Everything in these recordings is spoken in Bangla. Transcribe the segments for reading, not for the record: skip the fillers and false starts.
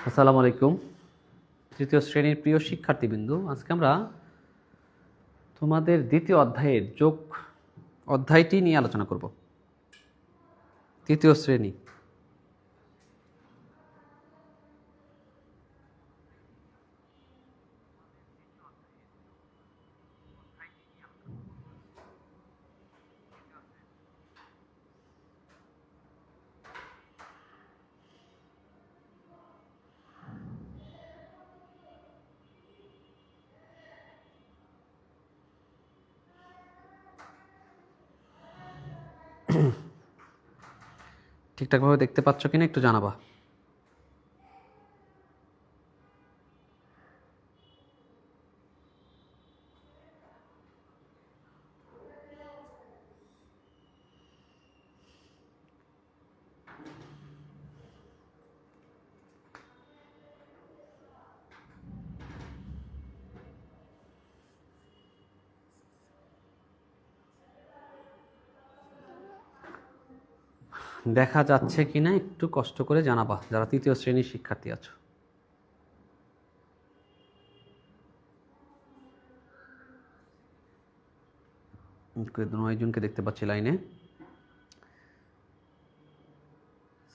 আসসালামু আলাইকুম। তৃতীয় শ্রেণীর প্রিয় শিক্ষার্থীবৃন্দু, আজকে আমরা তোমাদের দ্বিতীয় অধ্যায়ের যোগ অধ্যায়টি নিয়ে আলোচনা করব। তৃতীয় শ্রেণী। ঠিকঠাকভাবে দেখতে পাচ্ছ কিনা একটু জানাবা। দেখা যাচ্ছে কিনা একটু কষ্ট করে জানাবা, যারা তৃতীয় শ্রেণীর শিক্ষার্থী আছো। নয়জনকে দেখতে পাচ্ছি লাইনে।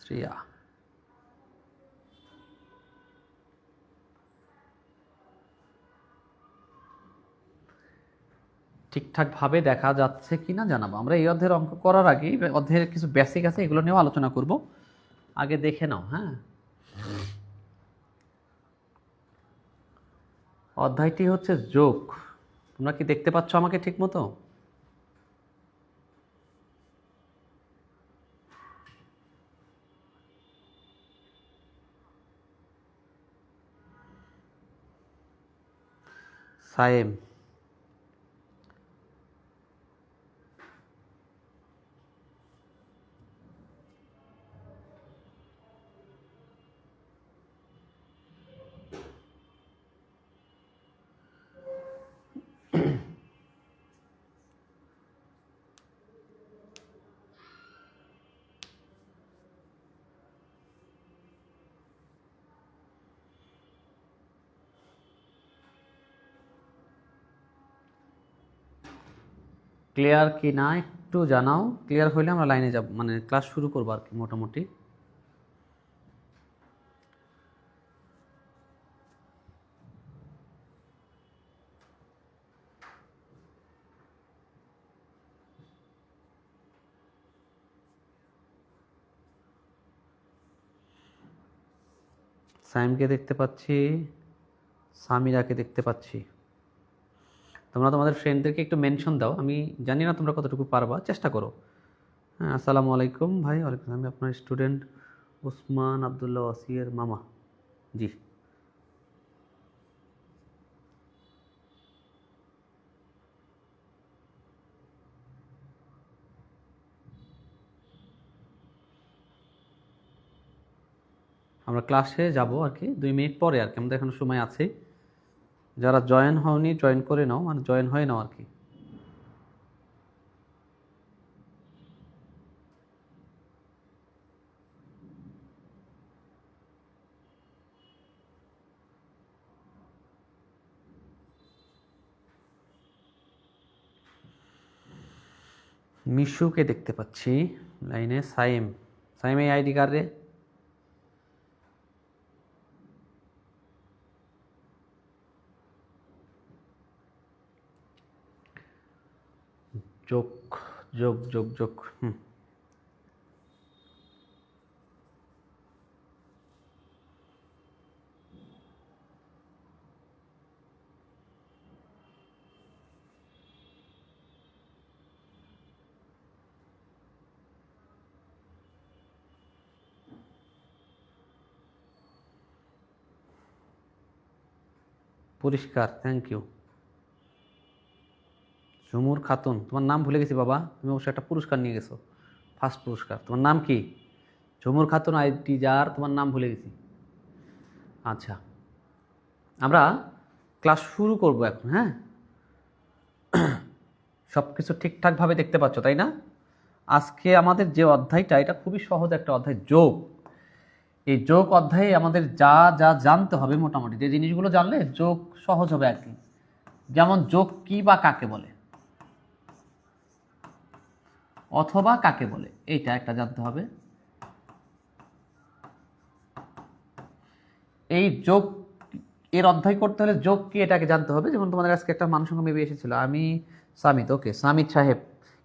শ্রেয়া, ঠিকঠাকভাবে দেখা যাচ্ছে কিনা জানাবো। আমরা এই অধ্যায়ের অঙ্ক করার আগে অধ্যায়ের কিছু বেসিক আছে, এগুলো নিয়েও আলোচনা করব। আগে দেখে নাও। হ্যাঁ, অধ্যায়টি হচ্ছে যোগ। তোমরা কি দেখতে পাচ্ছ আমাকে ঠিক মতো? সায়েম, ক্লিয়ার কি না একটু জানাও। ক্লিয়ার হইলে আমরা লাইনে যাব, মানে ক্লাস শুরু করবো আর কি মোটামুটি। সাইমকে দেখতে পাচ্ছি, সামিরাকে দেখতে পাচ্ছি। তোমরা তোমাদের ফ্রেন্ডদেরকে একটু মেনশন দাও। আমি জানি না তোমরা কতটুকু পারবা, চেষ্টা করো। হ্যাঁ, আসসালামু আলাইকুম ভাই। ওয়ালাইকুম। আমি আপনার স্টুডেন্ট ওসমান আবদুল্লাহ ওয়াসিয়ের মামা। জি, আমরা ক্লাসে যাব আর কি 2 মিনিট পরে আর কি, আমাদের এখন সময় আছে। যারা জয়েন হওনি জয়েন করে নাও, মানে জয়েন হয়ে নাও আর কি। মিশুকে দেখতে পাচ্ছি লাইনে। সাইম, সাইম এই আইডি কার্ড রে। যোগ যোগ যোগ যোগ। পরিষ্কার, থ্যাংক ইউ। ঝুমুর খাতুন, তোমার নাম ভুলে গেছি বাবা। তুমি অবশ্যই একটা পুরস্কার নিয়ে গেছো, ফার্স্ট পুরস্কার। তোমার নাম কি? ঝুমুর খাতুন আইডি যার, তোমার নাম ভুলে গেছি। আচ্ছা, আমরা ক্লাস শুরু করব এখন। হ্যাঁ, সব কিছু ঠিকঠাকভাবে দেখতে পাচ্ছ তাই না? আজকে আমাদের যে অধ্যায়টা, এটা খুবই সহজ একটা অধ্যায়, যোগ। এই যোগ অধ্যায়ে আমাদের যা যা জানতে হবে, মোটামুটি যে জিনিসগুলো জানলে যোগ সহজ হবে আর কি। যেমন যোগ কি বা কাকে বলে, অথবা কাকে বলে, এইটা একটা জানতে হবে। এই যোগ এর অধ্যায় করতে হলে যোগ কি এটাকে জানতে হবে। যেমন তোমাদের আজকে একটা মানুষ সঙ্গে মেবি এসেছিল, আমি সামিত, ওকে সামিত সাহেব,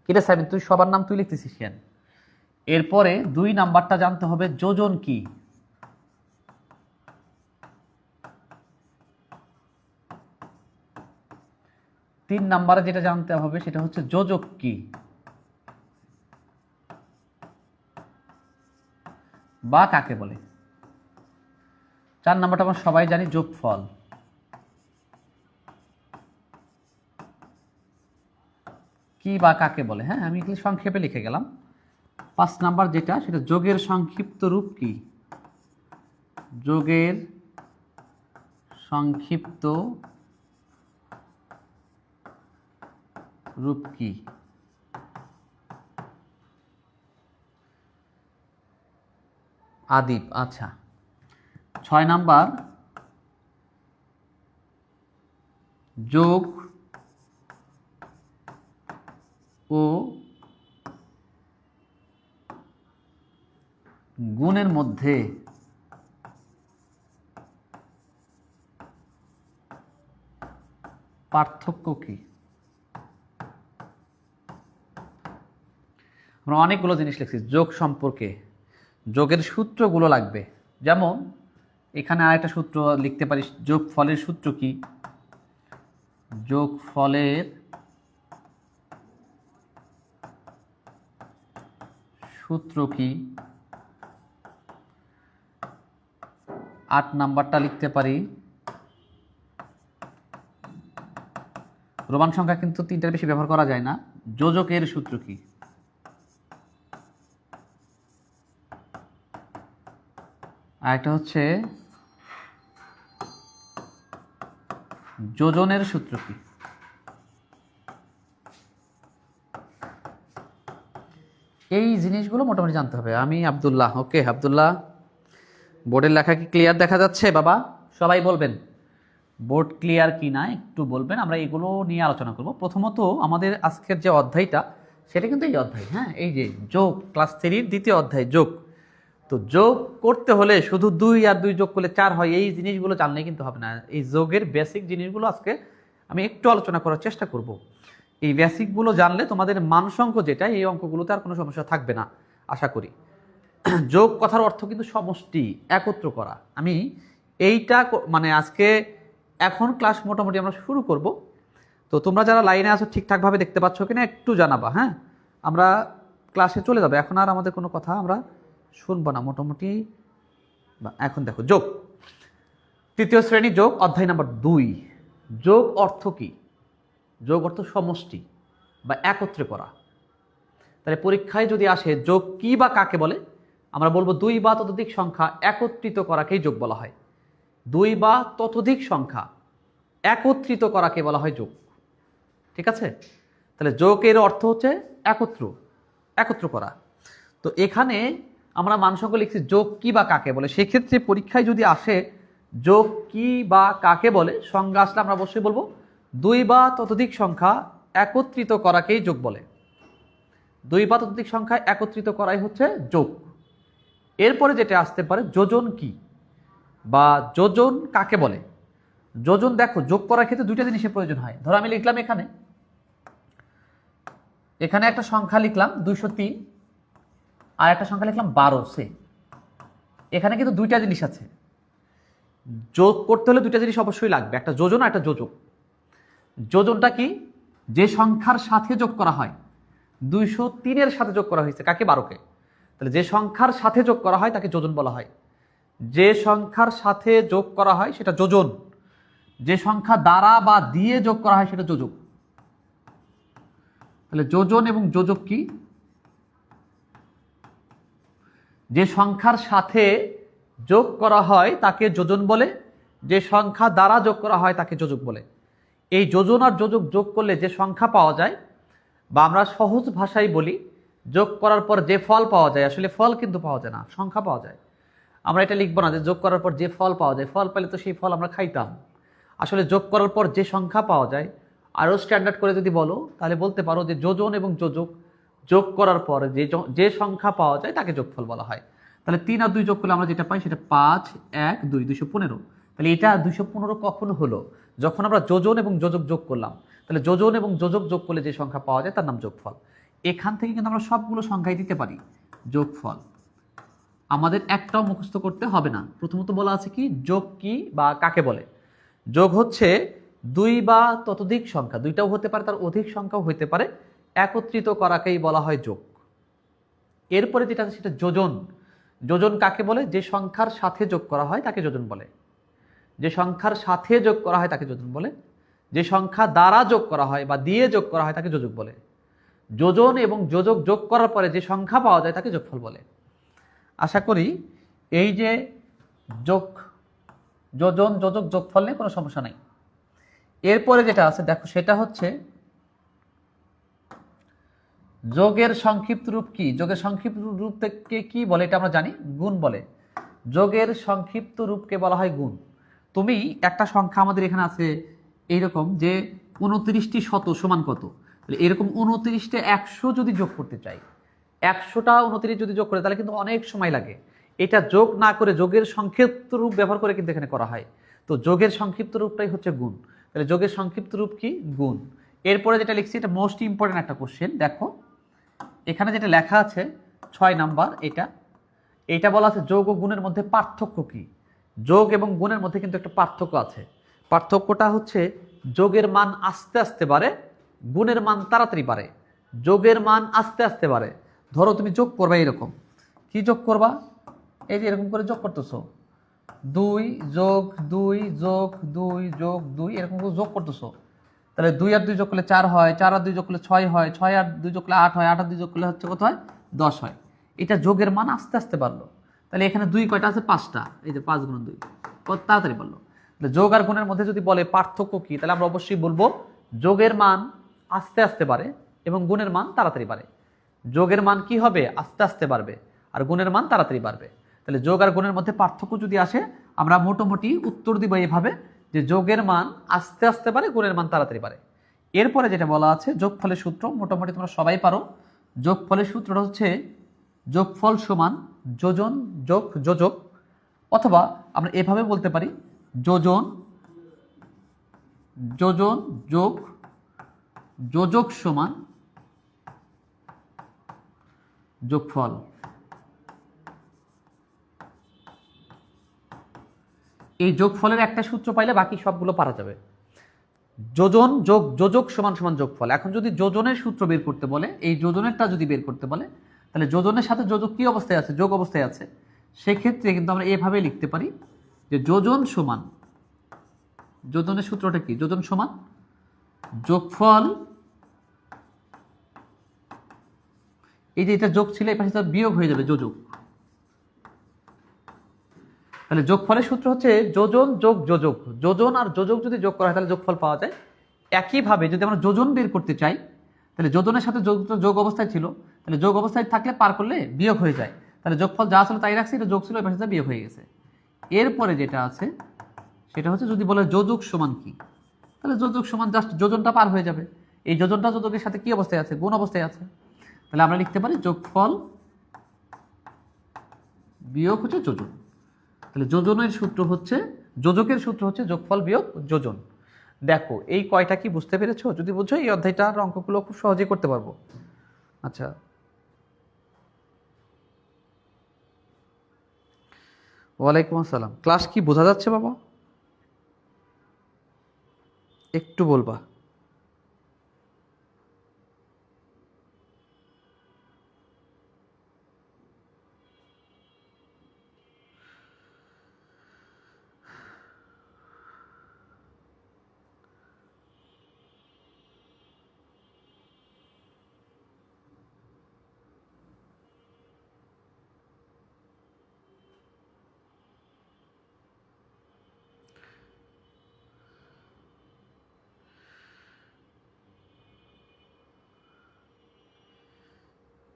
কিরে সামিত তুই সবার নাম তুই লিখতেছিস কেন? এরপরে 2 নাম্বারটা জানতে হবে যোজন কি। তিন নাম্বারে যেটা জানতে হবে সেটা হচ্ছে যোজক কি বা কাকে বলে। 4 নাম্বারটা আমরা সবাই জানি, যোগফল। কি বা কাকে বলে, হ্যাঁ আমি এগুলো সংক্ষেপে লিখে গেলাম। 5 নাম্বার যেটা, সেটা যোগের সংক্ষিপ্ত রূপ কি। যোগের সংক্ষিপ্ত রূপ কি। আদিপ, আচ্ছা। 6 নাম্বার, যোগ ও গুণের মধ্যে পার্থক্য কি। আমরা অনেকগুলো জিনিস লিখছি যোগ সম্পর্কে, যোগের সূত্রগুলো লাগবে। যেমন এখানে আরেকটা সূত্র লিখতে পারি, যোগফলের সূত্র কি। যোগফলের সূত্র কি। 8 নাম্বারটা লিখতে পারি, রোমান সংখ্যা কিন্তু 3টার বেশি ব্যবহার করা যায় না, যোজকের সূত্র কি। আরেকটা হচ্ছে যোজনের সূত্র কি। এই জিনিসগুলো মোটামুটি জানতে হবে। আমি আব্দুল্লাহ, ওকে আব্দুল্লাহ, বোর্ডের লেখা কি ক্লিয়ার দেখা যাচ্ছে বাবা? সবাই বলবেন বোর্ড ক্লিয়ার কি না একটু বলবেন, আমরা এগুলো নিয়ে আলোচনা করব। প্রথমত আমাদের আজকের যে অধ্যায়টা সেটা কিন্তু এই অধ্যায়, হ্যাঁ এই যে যোগ, ক্লাস 3-র দ্বিতীয় অধ্যায় যোগ। তো যোগ করতে হলে শুধু 2 আর 2 যোগ করলে 4 হয়, এই জিনিসগুলো জানলে কিন্তু হবে না। এই যোগের বেসিক জিনিসগুলো আজকে আমি একটু আলোচনা করার চেষ্টা করব। এই বেসিকগুলো জানলে তোমাদের মানসংখ্য যেটা, এই অঙ্কগুলোতে আর কোনো সমস্যা থাকবে না আশা করি। যোগ কথার অর্থ কিন্তু সমষ্টি, একত্র করা। আমি এইটা মানে আজকে এখন ক্লাস মোটামুটি আমরা শুরু করব। তো তোমরা যারা লাইনে আছো ঠিকঠাকভাবে দেখতে পাচ্ছ কিনা একটু জানাবা, হ্যাঁ আমরা ক্লাসে চলে যাবো। এখন আর আমাদের কোনো কথা আমরা শুনবো না মোটামুটি। এখন দেখো যোগ, তৃতীয় শ্রেণী যোগ, অধ্যায় নাম্বার 2। যোগ অর্থ কি। যোগ অর্থ সমষ্টি বা একত্রে করা। তাহলে পরীক্ষায় যদি আসে যোগ কি বা কাকে বলে, আমরা বলবো 2 বা ততোধিক সংখ্যা একত্রিত করাকেই যোগ বলা হয়। 2 বা ততোধিক সংখ্যা একত্রিত করাকে বলা হয় যোগ, ঠিক আছে? তাহলে যোগের অর্থ হচ্ছে একত্র করা। তো এখানে আমরা মানসংখ্যা লিখছি যোগ কি বা কাকে বলে। সেক্ষেত্রে পরীক্ষায় যদি আসে যোগ কি বা কাকে বলে, সংজ্ঞা আসলে আমরা অবশ্যই বলবো 2 বা ততোধিক সংখ্যা একত্রিত করাকেই যোগ বলে। 2 বা ততোধিক সংখ্যা একত্রিত করাই হচ্ছে যোগ। এরপরে যেটা আসতে পারে যোজন কি বা যোজন কাকে বলে। যোজন দেখো যোগ করার ক্ষেত্রে 2টা জিনিসের প্রয়োজন হয়। ধরো আমি লিখলাম এখানে একটা সংখ্যা লিখলাম 203, আর একটা সংখ্যা লিখলাম 12 এখানে কিন্তু 2টা জিনিস আছে। যোগ করতে হলে 2টা জিনিস অবশ্যই লাগবে, একটা যোজন আর একটা যোজক। যোজনটা কি, যে সংখ্যার সাথে যোগ করা হয়। 203-এর সাথে যোগ করা হয়েছে কাকে, 12কে। তাহলে যে সংখ্যার সাথে যোগ করা হয় তাকে যোজন বলা হয়। যে সংখ্যার সাথে যোগ করা হয় সেটা যোজন, যে সংখ্যা দ্বারা বা দিয়ে যোগ করা হয় সেটা যোজক। তাহলে যোজন এবং যোজক কি, যে সংখ্যার সাথে যোগ করা হয় তাকে যোজন বলে, যে সংখ্যা দ্বারা যোগ করা হয় তাকে যোজক বলে। এই যোজন আর যোজক যোগ করলে যে সংখ্যা পাওয়া যায়, বা আমরা সহজ ভাষায় বলি যোগ করার পর যে ফল পাওয়া যায়, আসলে ফল কিন্তু পাওয়া যায় না, সংখ্যা পাওয়া যায়। আমরা এটা লিখবো না যে যোগ করার পর যে ফল পাওয়া যায়, ফল পেলে তো সেই ফল আমরা খাইতাম। আসলে যোগ করার পর যে সংখ্যা পাওয়া যায়, আরও স্ট্যান্ডার্ড করে যদি বলো তাহলে বলতে পারো যে যোজন এবং যোজক যোগ করার পর যে সংখ্যা পাওয়া যায় তাকে যোগফল বলা হয়। তাহলে 3 আর 2 যোগ করলে আমরা যেটা পাই সেটা 5, 1, 2, 215। তাহলে এটা 215 কখন হলো? যখন আমরা যোজন এবং যোজক যোগ করলাম। তাহলে যোজন এবং যোজক যোগ করলে যে সংখ্যা পাওয়া যায় তার নাম যোগফল। এখান থেকে কিন্তু আমরা সবগুলো সংখ্যাই দিতে পারি যোগফল। আমাদের একটাও মুখস্থ করতে হবে না। প্রথমত বলা আছে কি যোগ কি বা কাকে বলে। যোগ হচ্ছে দুই বা ততোধিক সংখ্যা, দুইটাও হতে পারে, তার অধিক সংখ্যাও হতে পারে, একত্রিত করাকেই বলা হয় যোগ। এরপরে যেটা আছে সেটা যোজন। যোজন কাকে বলে? যে সংখ্যার সাথে যোগ করা হয় তাকে যোজন বলে। যে সংখ্যার সাথে যোগ করা হয় তাকে যোজন বলে। যে সংখ্যা দ্বারা যোগ করা হয় বা দিয়ে যোগ করা হয় তাকে যোজক বলে। যোজন এবং যোজক যোগ করার পরে যে সংখ্যা পাওয়া যায় তাকে যোগফল বলে। আশা করি এই যে যোগ, যোজন, যোজক, যোগফল নিয়ে কোনো সমস্যা নাই। এরপরে যেটা আছে দেখো সেটা হচ্ছে যোগের সংক্ষিপ্ত রূপ কি? যোগের সংক্ষিপ্ত রূপকে কি বলে এটা আমরা জানি, গুণ বলে। যোগের সংক্ষিপ্ত রূপকে বলা হয় গুণ। তুমি একটা সংখ্যা আমাদের এখানে আছে এইরকম যে 29টি শত সমান কত? এরকম 29টে 100 যদি যোগ করতে চাই, 100টা 29 যদি যোগ করে তাহলে কিন্তু অনেক সময় লাগে। এটা যোগ না করে যোগের সংক্ষিপ্ত রূপ ব্যবহার করে কিন্তু এখানে করা হয়। তো যোগের সংক্ষিপ্ত রূপটাই হচ্ছে গুণ। তাহলে যোগের সংক্ষিপ্ত রূপ কি? গুণ। এরপরে যেটা লিখছি এটা মোস্ট ইম্পর্টেন্ট একটা কোশ্চেন। দেখো এখানে যেটা লেখা আছে 6 নাম্বার, এটা বলা আছে যোগ ও গুণের মধ্যে পার্থক্য কি? যোগ এবং গুণের মধ্যে কিন্তু একটা পার্থক্য আছে। পার্থক্যটা হচ্ছে যোগের মান আস্তে আস্তে বাড়ে, গুণের মান তাড়াতাড়ি বাড়ে। যোগের মান আস্তে আস্তে বাড়ে। ধরো তুমি যোগ করবা, এরকম কি যোগ করবা? এই যে এরকম করে যোগ করতেছো, 2 যোগ 2 যোগ 2 যোগ 2, এরকম করে যোগ করতেছো। তাহলে 2 আর 2 যোগ করলে 4 হয়, 4 আর 2 যোগ করলে 6 হয়, 6 আর 2 যোগ করলে 8 হয়, 8 আর 2 যোগ করলে হচ্ছে কত হয়? 10 হয়। এটা যোগের মান আস্তে আস্তে বাড়লো। তাহলে এখানে 2 কয়টা আছে? 5টা। এই যে 5 গুণ 2 কত তাড়াতাড়ি বাড়লো। তাহলে যোগ আর গুণের মধ্যে যদি বলে পার্থক্য কি, তাহলে আমরা অবশ্যই বলবো যোগের মান আস্তে আস্তে বাড়ে এবং গুণের মান তাড়াতাড়ি বাড়ে। যোগের মান কি হবে? আস্তে আস্তে বাড়বে, আর গুণের মান তাড়াতাড়ি বাড়বে। তাহলে যোগ আর গুণের মধ্যে পার্থক্য যদি আসে আমরা মোটামুটি উত্তর দিব এভাবে যে যোগের মান আস্তে আস্তে বাড়ে, গুণের মান তাড়াতাড়ি বাড়ে। এরপরে যেটা বলা আছে যোগফলের সূত্র, মোটামুটি তোমরা সবাই পারো। যোগফলের সূত্রটা হচ্ছে যোগফল সমান যোজন যোগ যোজক, অথবা আমরা এভাবে বলতে পারি যোজন যোজন যোগ যোজক সমান যোগফল। এই যোগফলের একটা সূত্র পাইলে বাকি সবগুলো পারা যাবে। যোজন যোগ যোজক সমান সমান যোগফল। এখন যদি যোজনের সূত্র বের করতে বলে, এই যোজনেরটা যদি বের করতে বলে, তাহলে যোজনের সাথে যোজক কি অবস্থায় আছে? যোগ অবস্থায় আছে। সেক্ষেত্রে কিন্তু আমরা এভাবে লিখতে পারি যে যোজন সমান, যোজনের সূত্রটা কি? যোজন সমান যোগফল, এই যে এটা যোগ ছিল এই পাশে বিয়োগ হয়ে যাবে যোজক। তাহলে যোগফলের সূত্র হচ্ছে যোজন যোগ যোজক। যোজন আর যোজক যদি যোগ করা হয় তাহলে যোগফল পাওয়া যায়। একইভাবে যদি আমরা যোজন বের করতে চাই, তাহলে যোজনের সাথে যোগ অবস্থায় ছিল, তাহলে যোগ অবস্থায় থাকলে পার করলে বিয়োগ হয়ে যায়। তাহলে যোগফল যা ছিল তাই রাখছি, এটা যোগ ছিল, এই পাশে বিয়োগ হয়ে গেছে। এরপরে যেটা আছে সেটা হচ্ছে যদি বলে যোজক সমান কি, তাহলে যোজক সমান জাস্ট যোজনটা পার হয়ে যাবে। এই যোজনটা যোজকের সাথে কি অবস্থায় আছে? গুণ অবস্থায় আছে। তাহলে আমরা লিখতে পারি যোগফল বিয়োগ হচ্ছে যোজন। তাহলে যোজনের সূত্র হচ্ছে, যোজকের সূত্র হচ্ছে যোগফল বিয়োগ যোজন। দেখো এই কয়টা কি বুঝতে পেরেছো? যদি বুঝছো এই অধ্যায়টার অঙ্কগুলো খুব সহজেই করতে পারবো। আচ্ছা, ওয়ালাইকুম আসসালাম। ক্লাস কি বোঝা যাচ্ছে বাবা? একটু বলবা।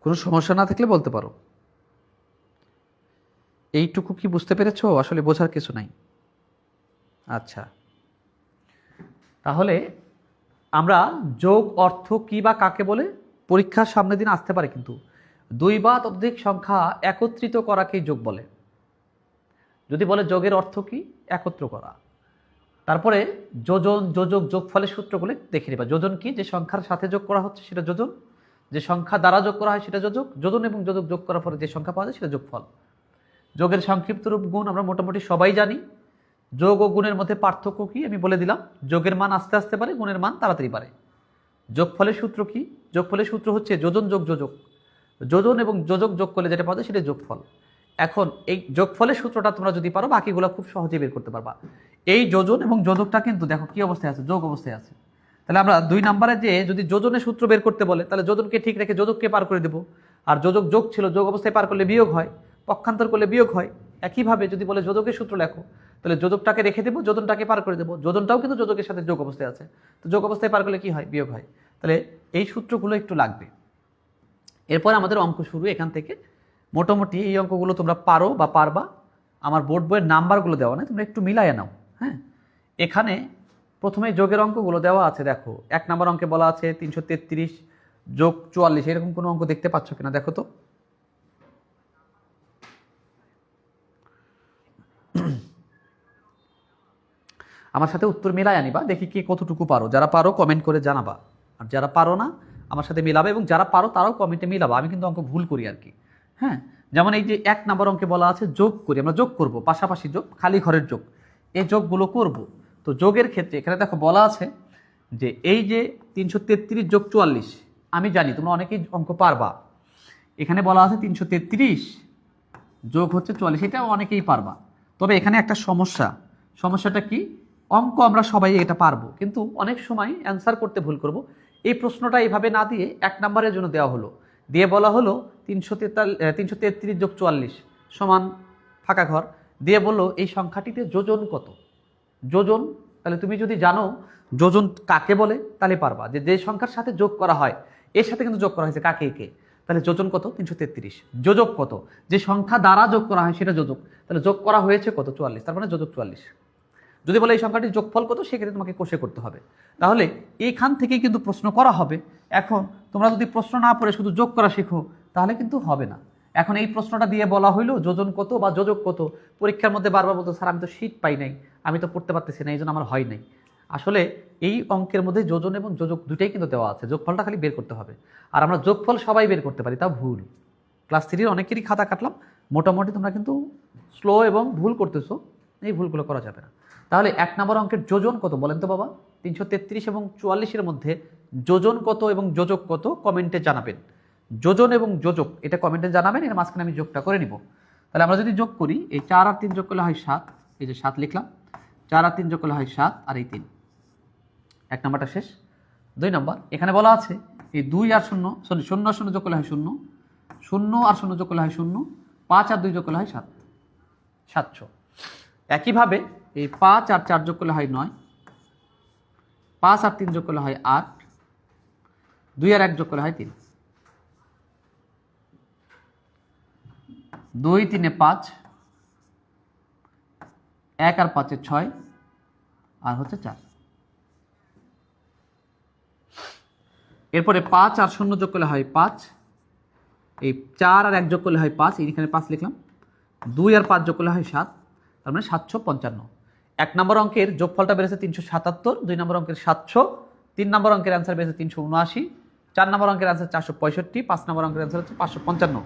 কোনো সমস্যা না থাকলে বলতে পারো। এইটুকু কি বুঝতে পেরেছো? আসলে বোঝার কিছু নাই। আচ্ছা, তাহলে আমরা যোগ অর্থ কি বা কাকে বলে, পরীক্ষার সামনের দিন আসতে পারে কিন্তু, দুই বা ততোধিক সংখ্যা একত্রিত করাকেই যোগ বলে। যদি বলে যোগের অর্থ কি, একত্র করা। তারপরে যোজন, যোজক, যোগফলের সূত্রগুলো দেখে নিবা। যোজন কি, যে সংখ্যার সাথে যোগ করা হচ্ছে সেটা যোজন, যে সংখ্যা দ্বারা যোগ করা হয় সেটা যোজক, যোজন এবং যোজক যোগ করার পরে যে সংখ্যা পাওয়া যায় সেটা যোগফল। যোগের সংক্ষিপ্ত রূপ গুণ আমরা মোটামুটি সবাই জানি। যোগ ও গুণের মধ্যে পার্থক্য কি আমি বলে দিলাম, যোগের মান আস্তে আস্তে বাড়ে, গুণের মান তাড়াতাড়ি বাড়ে। যোগফলের সূত্র কি, যোগফলের সূত্র হচ্ছে যোজন যোগ যোজক, যোজন এবং যোজক যোগ করলে যেটা পাওয়া যায় সেটা যোগফল। এখন এই যোগফলের সূত্রটা তোমরা যদি পারো বাকিগুলো খুব সহজে বের করতে পারবা। এই যোজন এবং যোজকটা কিন্তু দেখো কি অবস্থায় আছে, যোগ অবস্থায় আছে। তাহলে আমরা 2 নম্বরে যে যদি যোজনের সূত্র বের করতে বলে তাহলে যোজনকে ঠিক রেখে যোজককে পার করে দেবো। আর যোজক যোগ ছিল, যোগ অবস্থায় পার করলে বিয়োগ হয়, পক্ষান্তর করলে বিয়োগ হয়। একইভাবে যদি বলে যোজকের সূত্র লেখো তাহলে যোজকটাকে রেখে দেবো, যোজনটাকে পার করে দেবো। যোজনটাও কিন্তু যোজকের সাথে যোগ অবস্থায় আছে, তো যোগ অবস্থায় পার করলে কি হয়, বিয়োগ হয়। তাহলে এই সূত্রগুলো একটু লাগবে। এরপর আমাদের অঙ্ক শুরু এখান থেকে। মোটামুটি এই অঙ্কগুলো তোমরা পারো বা পারবা। আমার বোর্ড বইয়ের নাম্বারগুলো দেওয়া নেই, তোমরা একটু মিলাইয়া নাও। হ্যাঁ, এখানে প্রথমে যোগের অঙ্কগুলো দেওয়া আছে। দেখো 1 নম্বর অঙ্কে বলা আছে 333 যোগ 44, এরকম কোনো অঙ্ক দেখতে পাচ্ছ কিনা দেখো তো। আমার সাথে উত্তর মিলাই আনিবা, দেখি কে কতটুকু পারো। যারা পারো কমেন্ট করে জানাবা, আর যারা পারো না আমার সাথে মিলাবে, এবং যারা পারো তারাও কমেন্টে মিলাবা। আমি কিন্তু অঙ্ক ভুল করি আর কি। হ্যাঁ, যেমন এই যে 1 নম্বর অঙ্কে বলা আছে যোগ করি, আমরা যোগ করব, পাশাপাশি যোগ, খালি ঘরের যোগ, এই যোগগুলো করব। তো যোগের ক্ষেত্রে এখানে দেখো বলা আছে যে এই যে 333 যোগ 44, আমি জানি তোমরা অনেকেই অঙ্ক পারবা। এখানে বলা আছে 333 যোগ হচ্ছে 44, এটা অনেকেই পারবা। তবে এখানে একটা সমস্যা, সমস্যাটা কি, অঙ্ক আমরা সবাই এটা পারবো কিন্তু অনেক সময় অ্যান্সার করতে ভুল করব। এই প্রশ্নটা এইভাবে না দিয়ে 1 নম্বরের জন্য দেওয়া হলো, দিয়ে বলা হলো 333 যোগ 44 সমান ফাঁকা ঘর, দিয়ে বললো এই সংখ্যাটিতে যোজন কত। যোজন, তাহলে তুমি যদি জানো যোজন কাকে বলে তাহলে পারবা, যে যে সংখ্যার সাথে যোগ করা হয়, এর সাথে কিন্তু যোগ করা হয়েছে কাকে কে, তাহলে যোজন কত 333, যোজক কত, যে সংখ্যা দ্বারা যোগ করা হয় সেটা যোজক, তাহলে যোগ করা হয়েছে কত 44, তার মানে যোজক 44। যদি বলে এই সংখ্যাটির যোগফল কত, সেক্ষেত্রে তোমাকে কোষে করতে হবে। তাহলে এইখান থেকেই কিন্তু প্রশ্ন করা হবে। এখন তোমরা যদি প্রশ্ন না পড়ে শুধু যোগ করা শেখো তাহলে কিন্তু হবে না। এখন এই প্রশ্নটা দিয়ে বলা হইলো যোজন কত বা যোজক কত, পরীক্ষার মধ্যে বারবার বলতো স্যার আমি তো শীট পাই নাই, আমি তো পড়তে পারতেছি না, এই জন্য আমার হয় নাই। আসলে এই অঙ্কের মধ্যে যোজন এবং যোজক দুটাই কিন্তু দেওয়া আছে, যোগফলটা খালি বের করতে হবে। আর আমরা যোগফল সবাই বের করতে পারি, তা ভুল। ক্লাস 3-র অনেকেরই খাতা কাটলাম, মোটামুটি তোমরা কিন্তু স্লো এবং ভুল করতেছো, এই ভুলগুলো করা যাবে না। তাহলে 1 নম্বর অঙ্কের যোজন কত বলেন তো বাবা, 333 এবং 44-এর মধ্যে যোজন কত এবং যোজক কত কমেন্টে জানাবেন। যোজন এবং যোজক এটা কমেন্টে জানাবেন, এর মাঝখানে আমি যোগটা করে নিব। তাহলে আমরা যদি যোগ করি, এই 4 আর 3 যোগ করলে হয় 7, এই যে 7 লিখলাম, 4 আর 3 যোগ করলে হয় 7, আর এই 3, 1 নম্বরটা শেষ। 2 নম্বর, এখানে বলা আছে এই 2 আর 0, সরি 0 আর 0 যোগ করলে হয় 0, 0 আর 0 যোগ করলে হয় 0, 5 আর 2 যোগ করলে হয় 7, 700। একইভাবে এই 5 আর 4 যোগ করলে হয় 9, 5 আর 3 যোগ করলে হয় 8, 2 আর 1 যোগ করলে হয় 3, 2 3 5, 1 আর 5 6, আর হচ্ছে 4। এরপরে 5 আর 0 যোগ করলে হয় 5, এই 4 আর 1 যোগ করলে হয় 5, এইখানে 5 লিখলাম, 2 আর 5 যোগ করলে হয় 7, তার মানে 755। 1 নম্বর অঙ্কের যোগফলটা বেড়েছে 377, 2 নম্বর অঙ্কের 700, 3 নম্বর অঙ্কের অ্যান্সার বেড়েছে 379, 4 নম্বর অঙ্কের অ্যান্সার 465, 5 নম্বর অঙ্কের অ্যান্সার হচ্ছে 555।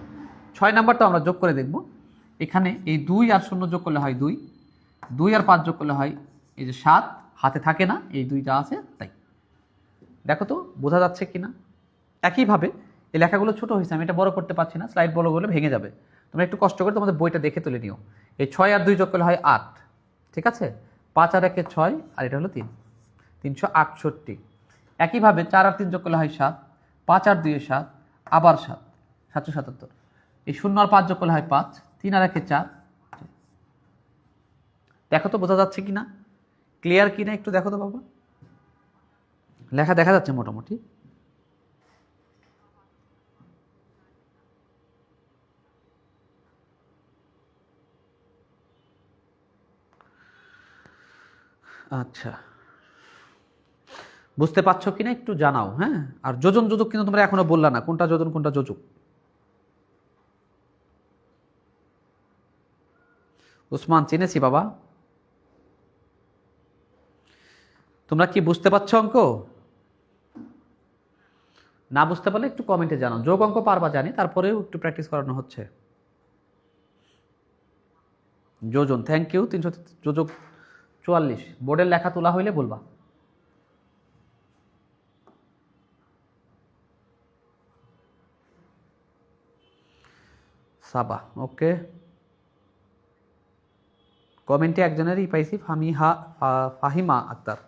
6 নম্বরটা আমরা যোগ করে দেখব। এখানে এই 2 আর 0 যোগ করলে হয় 2, 2 আর 5 যোগ করলে হয় এই যে 7, হাতে থাকে না, এই 2 যা আছে তাই। দেখো তো বোঝা যাচ্ছে কিনা। একইভাবে এই লেখাগুলো ছোট হয়েছে, আমি এটা বড় করতে পারছি না, স্লাইড বড় করলে ভেঙে যাবে। তোমরা একটু কষ্ট করে তোমাদের বইটা দেখে তুলে নিও। এই 6 আর 2 যোগ করলে হয় 8, ঠিক আছে, 5 আর 1 6, আর এটা হলো 3, 368। একইভাবে 4 আর 3 যোগ করলে হয় 7, 5 আর 2 7, আবার 7, 777। এই 0 আর 5 যোগ করলে হয় 5, 3 আর 1 4। দেখো তো বোঝা যাচ্ছে কিনা, ক্লিয়ার কিনা একটু দেখো তো বাবা। লেখা দেখা যাচ্ছে মোটামুটি। আচ্ছা, বুঝতে পারছো কিনা একটু জানাও। হ্যাঁ, আর যোজন যোজক কিন্তু তোমরা এখনো বললা না, কোনটা যোজন কোনটা যোজক। উসমান চিনেছি বাবা। তোমরা কি বুঝতে পারছো অঙ্ক? না বুঝতে পারলে একটু কমেন্টে জানাও। যোগ অঙ্ক পারবা জানি, তারপরেও একটু প্র্যাকটিস করানো হচ্ছে। যোজন, থ্যাংক ইউ। 300 যোজক 44। বোর্ডের লেখা তোলা হইলে বলবা। সাবা, ওকে। কমেন্টে একজনেরই পাইছি, ফাহিমা আক্তার।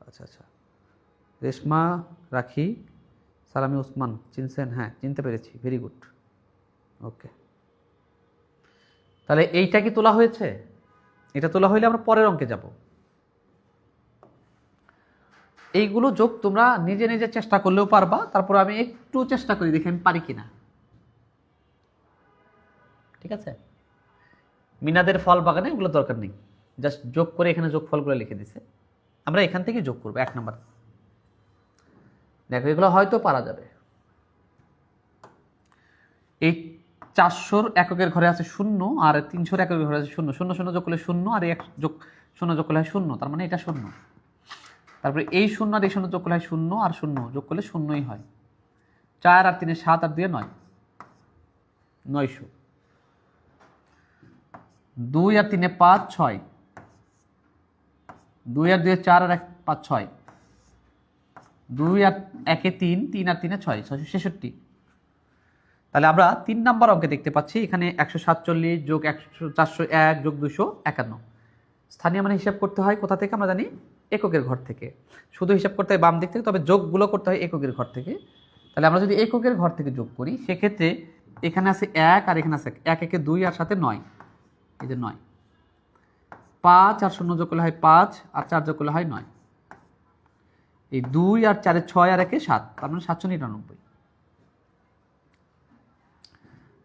আচ্ছা আচ্ছা, রেশমা রাখি, সালামি উসমান চিনছেন? হ্যাঁ, চিনতে পেরেছি, ভেরি গুড। ওকে, তাহলে এইটা কি তোলা হয়েছে? এটা তোলা হইলে আমরা পরের অঙ্কে যাব। এইগুলো যোগ তোমরা নিজে নিজে চেষ্টা করলেও পারবা, তারপর আমি একটু চেষ্টা করি, দেখি আমি পারি কিনা। ঠিক আছে, মিনাদের ফল বাগানে এগুলো দরকার নেই, জাস্ট যোগ করে এখানে যোগ ফলগুলো লিখে দিছে। আমরা এখান থেকে যোগ করবো 1 নাম্বার। দেখো এগুলো হয়তো পারা যাবে। এই 400 এককের ঘরে আছে 0, আর 300 এককের ঘরে আছে 0। 0 0 যোগ করলে 0, আর 1 যোগ 0 যোগ করলে হয় 0, তার মানে এটা 0। তারপরে এই 0 আর এই 0 যোগ করলে হয় 0, আর 0 যোগ করলে 0ই হয়। 4 আর 3 7, আর 2 9, 900। 2 আর 3 5 6, 2 আর 2 4, আর 1 5 6, 2 আর 1 3, 3 আর 3 6, 666। তাহলে আমরা 3 নাম্বার অঙ্কে দেখতে পাচ্ছি এখানে 147 যোগ 401 যোগ 251। স্থানীয় মানে হিসাব করতে হয় কোথা থেকে আমরা জানি? এককের ঘর থেকে। শুধু হিসাব করতে হয় বাম দিক থেকে, তবে যোগগুলো করতে হয় এককের ঘর থেকে। তাহলে আমরা যদি এককের ঘর থেকে যোগ করি, সেক্ষেত্রে এখানে আছে 1, আর এখানে আছে 1 1 2, আর সাথে 9, এই যে 9। 5 আর 0 যোগ করলে হয় 5, আর 4 যোগ করলে হয় 9। এই 2 আর 4 6, আর 1 7, তার মানে 799।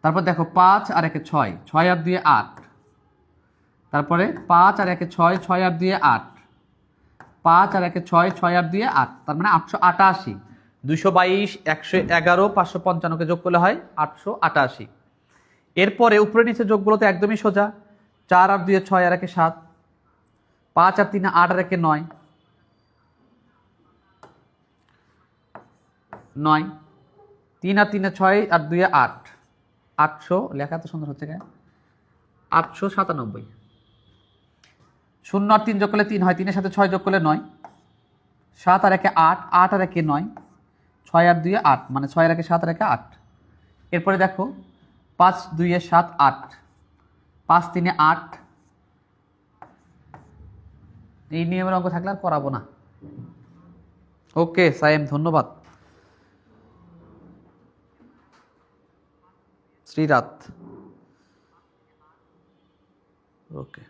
তারপর দেখো 5 আর 1 6, 6 আর 2 8। তারপরে 5 আর 1 6, 6 আর 2 8। 5 আর 1 6, 6 আর 2 8, তার মানে 888। 222, 111, 555কে যোগ করলে হয় 888। এরপরে উপরে নিচে যোগগুলো তো একদমই সোজা। 4 আর 2 6, আর 1 7। 5 আর 3 8, আর 1 9, 9। 3 আর 3 6, আর 2 8, 800। লেখা এত সুন্দর হচ্ছে কেন? 897। 0 আর 3 যোগ করলে 3 হয়, 3 এর সাথে 6 যোগ করলে 9। 7 আর 1 8, 8 আর 1 9, 6 আর 2 8, মানে 6 আর 1 7, আর 1 8। এরপরে দেখো 5 2 7 8, 5 3 8। এই নিয়মের অঙ্ক থাকলে আর করাবো না। ওকে সায়েম, ধন্যবাদ। শ্রীরাত, ওকে।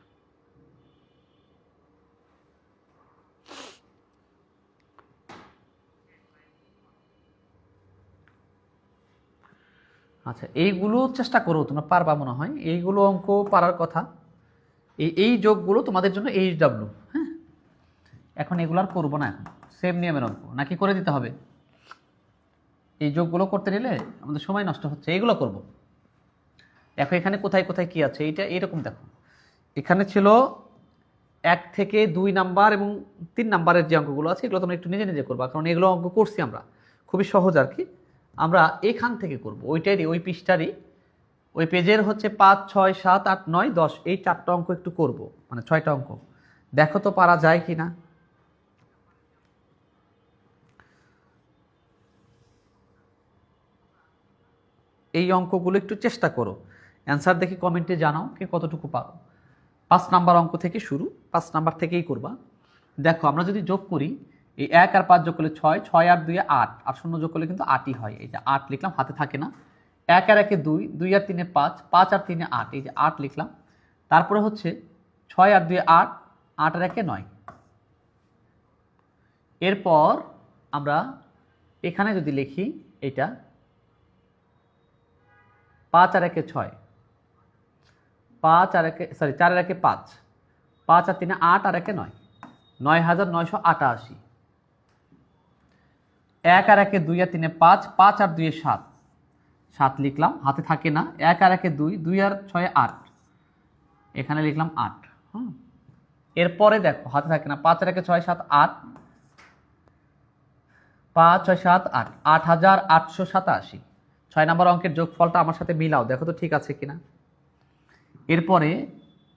আচ্ছা, এইগুলো চেষ্টা করো, তোমরা পারবা মনে হয়। এইগুলো অঙ্ক পারার কথা। এই যোগগুলো তোমাদের জন্য HW। হ্যাঁ, এখন এগুলো আর করবো না, এখন সেম নিয়মের অঙ্ক নাকি করে দিতে হবে? এই যোগগুলো করতে নিলে আমাদের সময় নষ্ট হচ্ছে, এইগুলো করব। দেখো এখানে কোথায় কোথায় কি আছে, এইটা এইরকম দেখো। এখানে ছিল 1 থেকে 2 নাম্বার এবং 3 নাম্বারের যে অঙ্কগুলো আছে, এগুলো তোমরা একটু নিজে নিজে করবা, কারণ এগুলো অঙ্ক করছি আমরা, খুবই সহজ আর কি। আমরা এখান থেকে করব, ওইটারই, ওই পৃষ্ঠারই, ওই পেজের হচ্ছে 5 6 7 8 9 10, এই 4টা অঙ্ক একটু করব, মানে 6টা অঙ্ক। দেখো তো পারা যায় কি না। এই অঙ্কগুলো একটু চেষ্টা করো, অ্যান্সার দেখি কমেন্টে জানাও কে কতটুকু পারো। 5 নাম্বার অঙ্ক থেকে শুরু, 5 নাম্বার থেকেই করবা। দেখো আমরা যদি যোগ করি, এই 1 আর 5 যোগ করলে 6, 6 আর 2 8, আর 0 যোগ করলে কিন্তু 8ই হয়। এই যে 8 লিখলাম, হাতে থাকে না। 1 আর 1 2, 2 আর 3 5, 5 আর 3 8, এই যে 8 লিখলাম। তারপরে হচ্ছে 6 আর 2 8, 8 আর 1 9। এরপর আমরা এখানে যদি লিখি, এটা 5 আর 1 6, 5 আর 1 4 আর 1 5, 5 আর 3 8, আর 1 9। 9988। 1 আর 1 2 আর 3 5, 5 আর 2 7, 7 লিখলাম, হাতে থাকে না। 1 আর 1 2, 2 আর 6 8, এখানে লিখলাম 8। এরপরে দেখো হাতে থাকে না, 5 আর 1 6 7 8, 5 6 7 8, 8887। 6 নম্বর অঙ্কের যোগফলটা আমার সাথে মিলাও, দেখো তো ঠিক আছে কিনা। এরপরে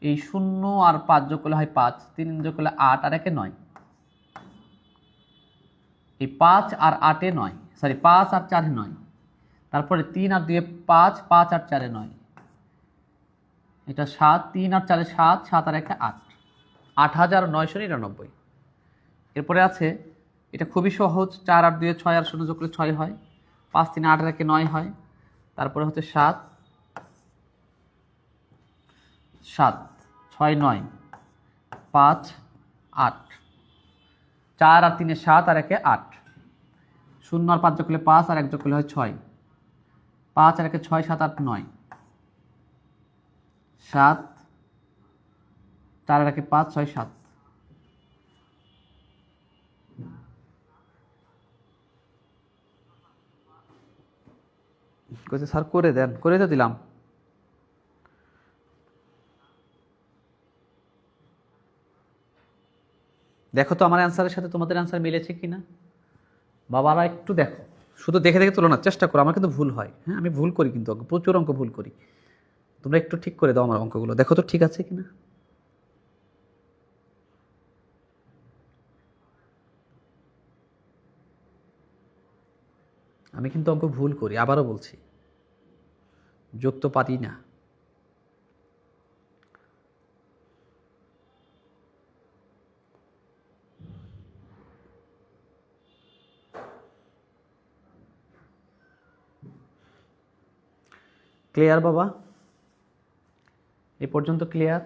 এই 0 আর 5 যোগ করলে হয় 5, 3 যোগ করলে 8 আর 1 9, এই 5 আর 8 9, সরি 5 আর 4 9, তারপরে 3 আর 2 5, 5 আর 4 9, এটা 7, 3 আর 4 7, 7 আর 1 8, 8999। এরপরে আছে, এটা খুবই সহজ, 4 আর 2 6 আর 0 যোগ করলে 6 হয়, 5 3 8 আর 1 9 হয়, তারপরে হচ্ছে 7 7 6 9 5 8, 4 আর 3 7 আর 1 8, 0 আর 5 যোগ করলে 5 আর 1 যোগ করলে হয় 6, 5 আর 1 6 7 8 9, 7 4 আর 1 5 6 7। কইছে স্যার করে দেন, করে তো দিলাম। দেখো তো আমার অ্যান্সারের সাথে তোমাদের অ্যান্সার মিলেছে কিনা। বাবারা একটু দেখো, শুধু দেখে দেখে তুলনার চেষ্টা করো। আমার কিন্তু ভুল হয়, হ্যাঁ আমি ভুল করি, কিন্তু প্রচুর অঙ্ক ভুল করি। তোমরা একটু ঠিক করে দাও আমার অঙ্কগুলো, দেখো তো ঠিক আছে কিনা। আমি কিন্তু অঙ্ক ভুল করি, আবারও বলছি, যোগ তো পারি না। ক্লিয়ার বাবা? এ পর্যন্ত ক্লিয়ার?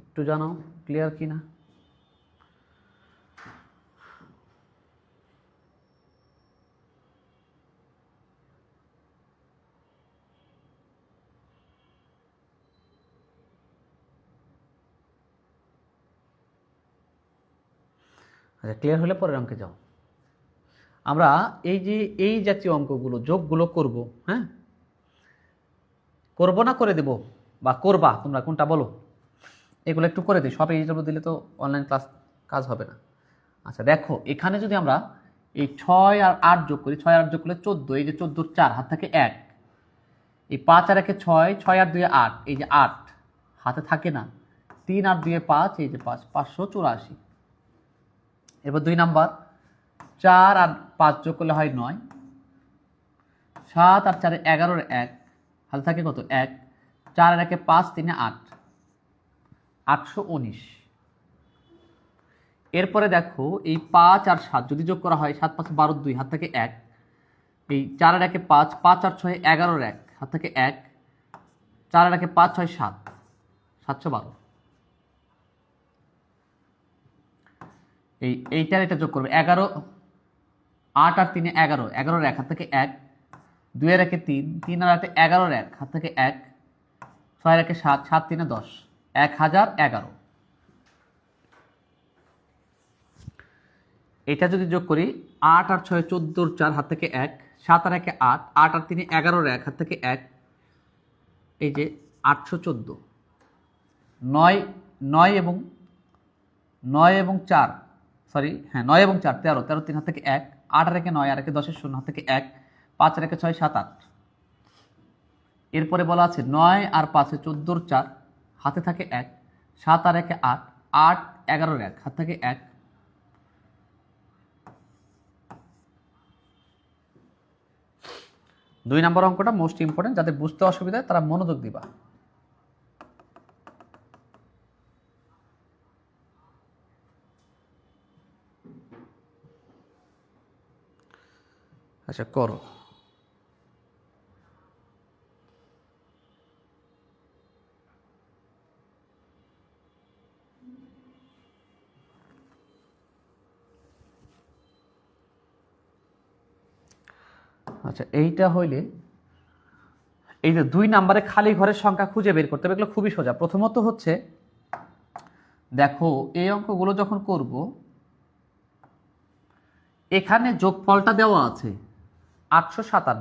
একটু জানাও ক্লিয়ার কিনা। আচ্ছা, ক্লিয়ার হলে পরের অঙ্কে যাও। আমরা এই যে এই জাতীয় অঙ্কগুলো যোগগুলো করব, হ্যাঁ করব না করে দেব, বা করবা তোমরা কোনটা বলো, এগুলো একটু করে দিই। সব এইগুলো দিলে তো অনলাইন ক্লাস কাজ হবে না। আচ্ছা দেখো, এখানে যদি আমরা এই 6 আর 8 যোগ করি, 6 আর 8 যোগ করলে 14, এই যে 14 4 হাত থাকে 1, এই 5 আর 1 6, 6 আর 2 8, এই যে 8 হাতে থাকে না, 3 আর 2 5, এই যে 5, 584। এবার 2 নাম্বার, 4 আর 5 যোগ করলে হয় 9, 7 আর 4 11 1, হাতে থাকে কত 1, 4 আর 1 5, 3 8, 819। এরপরে দেখো এই 5 আর 7 যদি যোগ করা হয়, 7 5 12 2, হাত থেকে 1, এই 4 আর 1 5, 5 আর 6 11 1, হাত থেকে 1, 4 আর 1 5 6 7, 712। এইটার এটা যোগ করবে 11, 8 আর 3 11, 11 1, হাত থেকে 1, 2 আর 1 3, 3 আর 8 11 1, হাত থেকে 1, 6 আর 1 7, 7 3 10, 1011। এটা যদি যোগ করি, 8 আর 6 14 4, হাত থেকে 1, 7 আর 1 8, 8 আর 3 11 1, হাত থেকে 1, এই যে 814। 9 9 এবং 4, সরি হ্যাঁ 9 এবং 4 13, 13 3, হাত থেকে 1, 8 আর 1 9, আর 1 10 0, হাত থেকে 1, 5 আর 1 6 7 8। এরপরে বলা আছে 9 আর 5 14 4, হাতে থাকে 1, 7 আর 1 8, 8 11 1, হাত থেকে 1। 2 নম্বর অঙ্কটা মোস্ট ইম্পর্টেন্ট, যাদের বুঝতে অসুবিধা হয় তারা মনোযোগ দিবা। আচ্ছা করো। আচ্ছা এইটা হইলে, এই যে 2 নম্বরে খালি ঘরের সংখ্যা খুঁজে বের করতে হবে, এগুলো খুবই সোজা। প্রথমত হচ্ছে দেখো এই অঙ্কগুলো যখন করব, এখানে যোগফলটা দেওয়া আছে 857।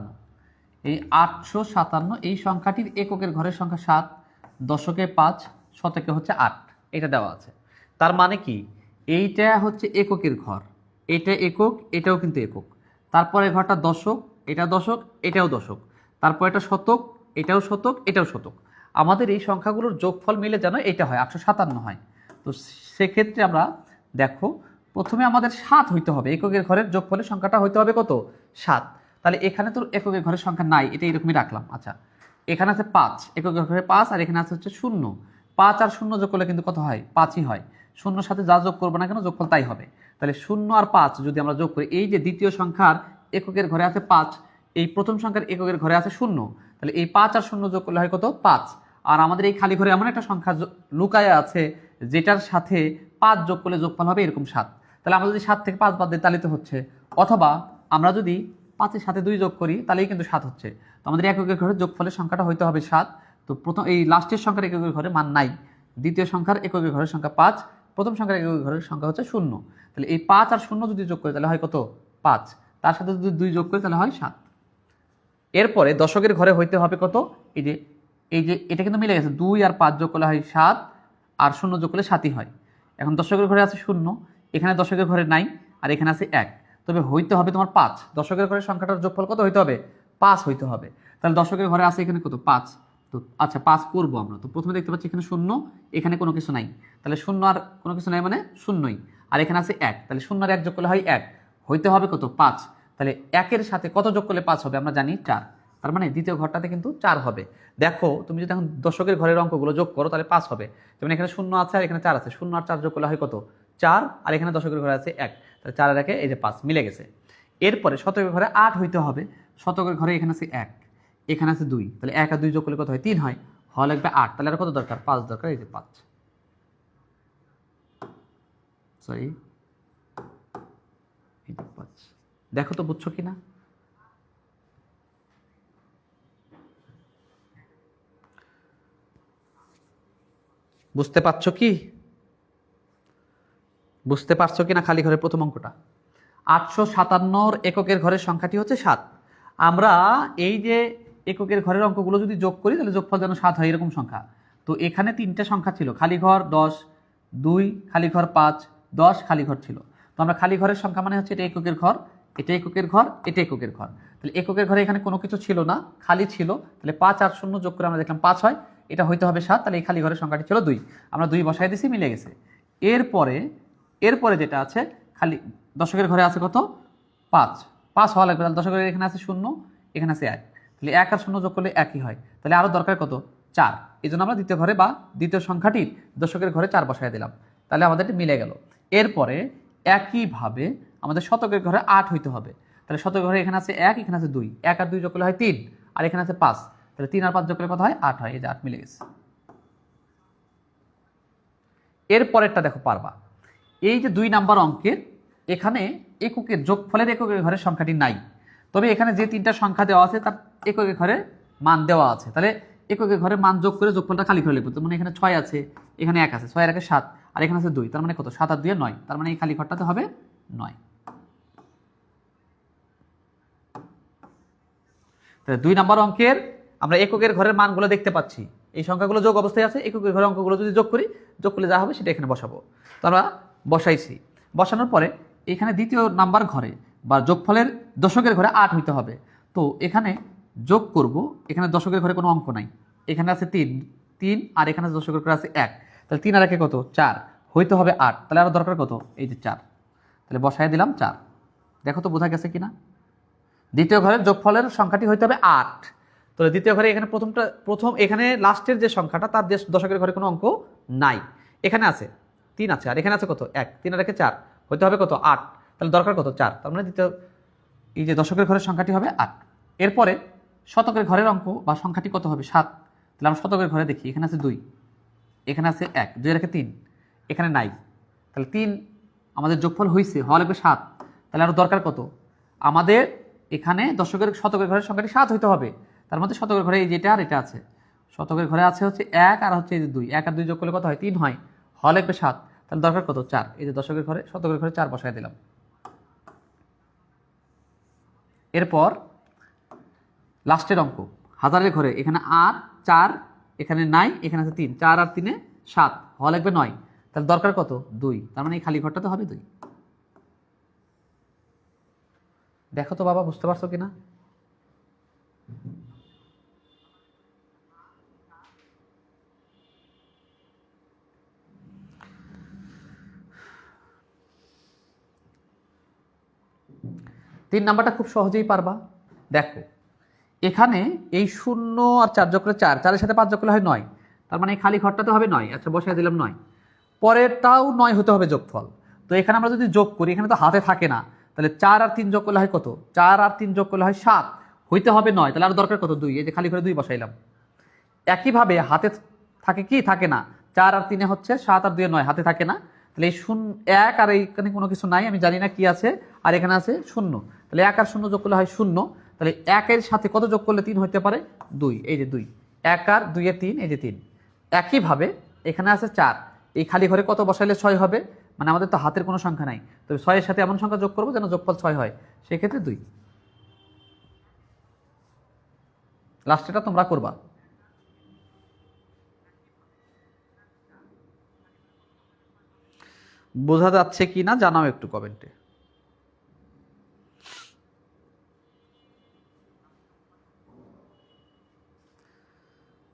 এই 857 এই সংখ্যাটির এককের ঘরের সংখ্যা 7, দশকে 5, শতকে হচ্ছে 8, এটা দেওয়া আছে। তার মানে কি, এইটা হচ্ছে এককের ঘর, এটা একক, এটাও কিন্তু একক। তারপরে ঘরটা দশক, এটা দশক, এটাও দশক। তারপর এটা শতক, এটাও শতক, এটাও শতক। আমাদের এই সংখ্যাগুলোর যোগফল মিলে যেন এটা হয় 857 হয়। তো সেক্ষেত্রে আমরা দেখো, প্রথমে আমাদের 7 হইতে হবে, এককের ঘরের যোগফলের সংখ্যাটা হইতে হবে কত? 7। তাহলে এখানে তো এককের ঘরের সংখ্যা নাই, এটা এরকমই রাখলাম। আচ্ছা, এখানে আছে 5, এককের ঘরে 5, আর এখানে আছে হচ্ছে 0। 5 আর 0 যোগ করলে কিন্তু কত হয়? 5ই হয়। 0-র সাথে যা যোগ করবো না কেন, যোগফল তাই হবে। তাহলে 0 আর 5 যদি আমরা যোগ করি, এই যে দ্বিতীয় সংখ্যার এককের ঘরে আছে 5, এই প্রথম সংখ্যার এককের ঘরে আছে 0, তাহলে এই 5 আর 0 যোগ করলে হয় কত? 5। আর আমাদের এই খালি ঘরে এমন একটা সংখ্যা লুকায় আছে যেটার সাথে 5 যোগ করলে যোগফল হবে এরকম 7। তাহলে আমরা যদি 7 থেকে 5 বাদ দিই তাহলে তো হচ্ছে, অথবা আমরা যদি 5-এর সাথে 2 যোগ করি তাহলেই কিন্তু 7 হচ্ছে। তো আমাদের এককের ঘরের যোগফলের সংখ্যাটা হইতে হবে 7। তো প্রথম এই লাস্টের সংখ্যার এককের ঘরে মান নাই, দ্বিতীয় সংখ্যার এককের ঘরের সংখ্যা 5, প্রথম সংখ্যার এককের ঘরের সংখ্যা হচ্ছে 0। তাহলে এই 5 আর 0 যদি যোগ করি তাহলে হয় কত? 5। তার সাথে যদি 2 যোগ করি তাহলে হয় 7। এরপরে দশকের ঘরে হইতে হবে কত? এই যে এটা কিন্তু মিলে গেছে, 2 আর 5 যোগ করলে হয় 7, আর 0 যোগ করলে 7ই হয়। এখন দশকের ঘরে আছে 0, এখানে দশকের ঘরে নাই, আর এখানে আছে 1, তবে হইতে হবে তোমার 5। দশকের ঘরের সংখ্যাটার যোগফল কত হইতে হবে? 5 হইতে হবে। তাহলে দশকের ঘরে আছে এখানে কত? 5। তো আচ্ছা, 5 করবো আমরা। তো প্রথমে দেখতে পাচ্ছি এখানে 0, এখানে কোনো কিছু নাই, তাহলে 0 আর কোনো কিছু নাই মানে 0ই। আর এখানে আছে 1, তাহলে 0 আর 1 যোগ করলে হয় 1, হইতে হবে কত? 5। তাহলে 1-এর সাথে কত যোগ করলে 5 হবে? আমরা জানি 4। তার মানে দ্বিতীয় ঘরটাতে কিন্তু 4 হবে। দেখো তুমি যদি এখন দশকের ঘরের অঙ্কগুলো যোগ করো তাহলে 5 হবে। যেমন এখানে 0 আছে আর এখানে 4 আছে, 0 আর 4 যোগ করলে হয় কত? 4। আর এখানে দশকের ঘরে আছে 1, তাহলে 4 আর 1 এই যে 5 মিলে গেছে। এরপরে শতকের ঘরে 8 হইতে হবে। শতকের ঘরে এখানে আছে 1, এখানে আছে 2, তাহলে 1 আর 2 যোগ করলে কত হয়? 3 হয়। হওয়া লাগবে 8, তাহলে আর কত দরকার? 5 দরকার, এই যে 5। সরি, এই যে 5। দেখো তো বুঝছো কিনা? বুঝতে পারছো কি? বুঝতে পারছো কিনা খালি ঘরের প্রথম অঙ্কটা? 857 এককের ঘরের সংখ্যাটি হচ্ছে 7। আমরা এই যে এককের ঘরের অঙ্কগুলো যদি যোগ করি তাহলে যোগফল যেন 7 হয় এরকম সংখ্যা। তো এখানে 3টে সংখ্যা ছিল, খালি ঘর 10, 2 খালি ঘর 5, 10 খালি ঘর ছিল। তো আমরা খালি ঘরের সংখ্যা মানে হচ্ছে এটা এককের ঘর, এটা এককের ঘর, এটা এককের ঘর। তাহলে এককের ঘরে এখানে কোনো কিছু ছিল না, খালি ছিল। তাহলে 5 আর 0 যোগ করে আমরা দেখলাম 5 হয়, এটা হইতে হবে 7। তাহলে এই খালি ঘরের সংখ্যাটি ছিল 2, আমরা 2 বসাই দিছি, মিলে গেছে। এরপরে যেটা আছে, খালি দশকের ঘরে আছে কত? 5। 5 হওয়া লাগবে, তাহলে দশকের এখানে আছে 0, এখানে আছে 1, তাহলে 1 আর 0 যোগ করলে 1ই হয়। তাহলে আরও দরকার কত? 4। এই জন্য আমরা দ্বিতীয় ঘরে বা দ্বিতীয় সংখ্যাটির দশকের ঘরে 4 বসাই দিলাম, তাহলে আমাদের মিলে গেল। এরপরে একইভাবে আমাদের শতকের ঘরে 8 হইতে হবে। তাহলে শতকের ঘরে এখানে আছে 1, এখানে আছে 2, 1 আর 2 যোগ করলে হয় 3, আর এখানে আছে 5, তাহলে 3 আর 5 যোগ করলে কত হয়? 8 হয়। এই যে 8 মিলে গেছে। এরপরেরটা দেখো পারবা। এই যে 2 নাম্বার অঙ্কের এখানে এককের যোগফলের এককের ঘরের সংখ্যাটি নাই, তবে এখানে যে 3টা সংখ্যা দেওয়া আছে তার এককের ঘরে মান দেওয়া আছে। তাহলে এককের ঘরে মান যোগ করে যোগফলটা খালি ঘরে লিখবো। মানে এখানে 6 আছে, এখানে 1 আছে, 6 আর 1 7, আর এখানে আছে 2, তার মানে কত? 7 আর 2 9, তার মানে এই খালি ঘরটাতে হবে 9। তাহলে 2 নাম্বার অঙ্কের আমরা এককের ঘরের মানগুলো দেখতে পাচ্ছি, এই সংখ্যাগুলো যোগ অবস্থায় আছে। এককের ঘরের অঙ্কগুলো যদি যোগ করি, যোগ করলে যা হবে সেটা এখানে বসাবো। তো আমরা বসাইছি, বসানোর পরে এখানে দ্বিতীয় নাম্বার ঘরে বা যোগফলের দশকের ঘরে 8 হইতে হবে। তো এখানে যোগ করব, এখানে দশকের ঘরে কোনো অঙ্ক নাই, এখানে আছে 3, আর এখানে দশকের ঘরে আছে 1, তাহলে 3 আর 1 কত? 4, হইতে হবে 8, তাহলে আরও দরকার কত? এই যে 4, তাহলে বসাই দিলাম 4। দেখো তো বোঝা গেছে কিনা? দ্বিতীয় ঘরের যোগফলের সংখ্যাটি হইতে হবে 8। তাহলে দ্বিতীয় ঘরে এখানে প্রথম এখানে লাস্টের যে সংখ্যাটা তার দশকের ঘরে কোনো অঙ্ক নাই, এখানে আছে 3 আছে, আর এখানে আছে কত? 1, 3 আর 1 4, হইতে হবে কত? 8, তাহলে দরকার কত? 4, তার মানে দ্বিতীয় এই যে দশকের ঘরের সংখ্যাটি হবে 8। এরপরে শতকের ঘরের অঙ্ক বা সংখ্যাটি কত হবে? 7। তাহলে আমরা শতকের ঘরে দেখি, এখানে আছে 2, এখানে আছে 1, 2 রেখে 3, এখানে নাই, তাহলে 3 আমাদের যোগফল হয়েছে, হওয়া লাগবে 7। তাহলে আরও দরকার কত? আমাদের এখানে শতকের ঘরের সংখ্যাটি 7 হইতে হবে। তার মধ্যে শতকের ঘরে এই যেটা আর এটা আছে, শতকের ঘরে আছে হচ্ছে 1 আর হচ্ছে এই যে 2, 1 আর 2 যোগ করলে কত হয়? 3 হয়। হ লিখবে 7, তাহলে দরকার কত 4। এই যে দশকের ঘরে শতকের ঘরে 4 বসায় দিলাম। এরপর লাস্টের অঙ্ক হাজারের ঘরে, এখানে 8 4, এখানে নাই, এখানে আছে 3, 4 আর 3 7, হ লিখবে 9, তাহলে দরকার কত 2, তার মানে এই খালি ঘরটাতে হবে 2। দেখো তো বাবা বুঝতে পারছো কিনা। তিন নাম্বারটা খুব সহজেই পারবা। দেখো এখানে এই 0 আর 4 যোগ করে 4, 4-এর সাথে 5 যোগ করলে হয় 9, তার মানে এই খালি ঘরটাতে হবে 9। আচ্ছা বসাই দিলাম 9, পরেরটাও 9 হতে হবে যোগফল। তো এখানে আমরা যদি যোগ করি, এখানে তো হাতে থাকে না, তাহলে 4 আর 3 যোগ করলে হয় কত, 4 আর 3 যোগ করলে হয় 7, হইতে হবে 9, তাহলে আর দরকার কত 2, এই যে খালি ঘরে 2 বসাইলাম। একইভাবে হাতে থাকে কি থাকে না, 4 আর 3 হচ্ছে 7 আর 2 9, হাতে থাকে না, তাহলে এই 1 আর এইখানে কোনো কিছু নাই, আমি জানি না কি আছে, আর এখানে আছে 0, তাহলে 1 আর 0 যোগ করলে হয় 0, তাহলে 1 এর সাথে কত যোগ করলে 3 হতে পারে 2, এই যে 2, 1 আর 2 এ 3, এই যে 3। একইভাবে এখানে আছে 4, এই খালি ঘরে কত বসাইলে 6 হবে, মানে আমাদের তো হাতের কোনো সংখ্যা নাই, তবে 6 এর সাথে এমন সংখ্যা যোগ করবো যেন যোগফল 6 হয়, সেক্ষেত্রে 2। লাস্টেটা তোমরা করবা। বোঝা যাচ্ছে কি না জানাও একটু কমেন্টে।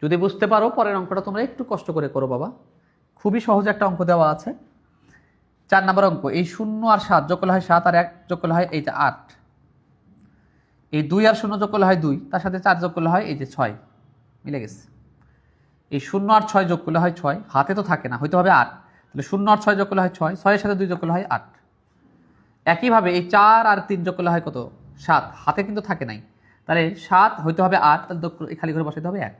যদি বুঝতে পারো পরের অঙ্কটা তোমরা একটু কষ্ট করে করো বাবা, খুবই সহজ একটা অঙ্ক দেওয়া আছে। 4 নম্বর অঙ্ক, এই 0 আর 7 যোগ করলে হয় 7, আর 1 যোগ করলে হয় এই যে 8, এই 2 আর 0 যোগ করলে হয় 2, তার সাথে 4 যোগ করলে হয় এই যে 6, মিলে গেছে। এই 0 আর 6 যোগ করলে হয় 6, হাতে তো থাকে না, হইতে হবে 8, তাহলে 0 আর 6 যোগ করলে হয় 6, 6 এর সাথে 2 যোগ করলে হয় 8। একইভাবে এই 4 আর 3 যোগ করলে হয় কত 7, হাতে কিন্তু থাকে নাই, তাহলে 7 হইতে হবে 8, তাহলে এই খালি ঘরে বসাইতে হবে 1।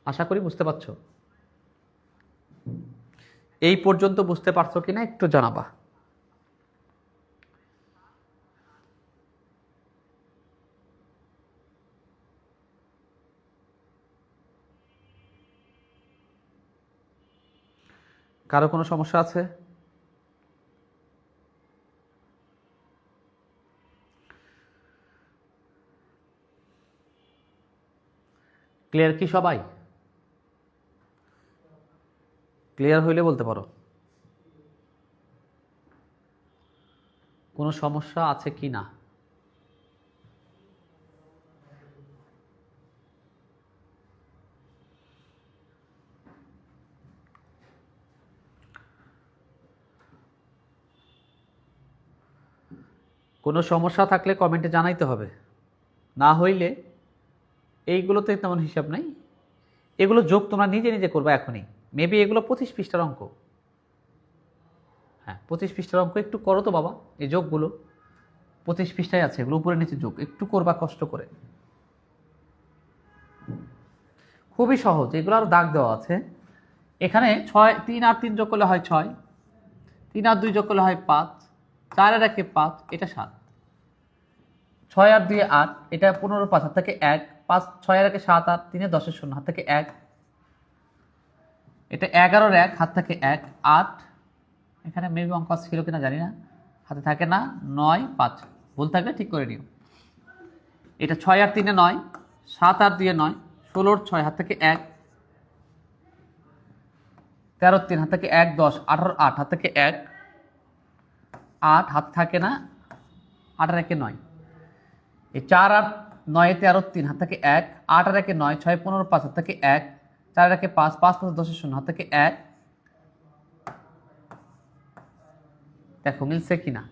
আশা করি বুঝতে পারছো। এই পর্যন্ত বুঝতে পারছো কিনা একটু জানাবা। কারো কোনো সমস্যা আছে? ক্লিয়ার কি সবাই? ক্লিয়ার হইলে বলতে পারো কোনো সমস্যা আছে কি না। কোনো সমস্যা থাকলে কমেন্টে জানাইতে হবে, না হইলে এইগুলোতে তেমন হিসাব নাই, এগুলো যোগ তোমরা নিজে নিজে করবে এখনই। মেবি এগুলো 25 পৃষ্ঠার অঙ্ক, হ্যাঁ 25 পৃষ্ঠার অঙ্ক, একটু করো তো বাবা, এই যোগগুলো 25 পৃষ্ঠায় আছে, এগুলো উপরে নিচে যোগ একটু করবা কষ্ট করে, খুবই সহজ, এগুলো আরও দাগ দেওয়া আছে। এখানে 6, 3 আর 3 যোগ করলে হয় 6, 3 আর 2 যোগ করলে হয় 5, 4 আর 1 5, এটা 7, 6 আর 2 8, এটা 15 5, হাত থেকে 1, 5 6 আর 1 7, আর 3 10 0, হাত থেকে 1, এটা 11 1, হাত থেকে 1 8, এখানে মেবি অঙ্ক ছিল কিনা জানি না, হাতে থাকে না 9 5, ভুল থাকলে ঠিক করে নিও। এটা 6 আর 3 9, 7 আর 2 9, 16 6, হাত থেকে 1, 13 3, হাত থেকে 1 10, 18 8, হাত থেকে 1 8, হাত থাকে না, 8 আর 1 9, এই 4 আর 9 13 3, হাত থেকে 1, 8 আর 1 9, 6 15 5, হাত থেকে 1, 4 আর 1 5, 5 5 10 0, হাত থেকে 1। দেখো মিলছে কিনা।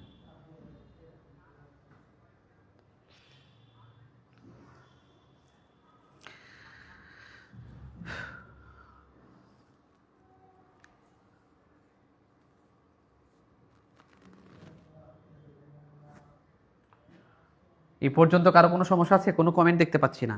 এই পর্যন্ত কারো কোনো সমস্যা আছে? কোনো কমেন্ট দেখতে পাচ্ছি না।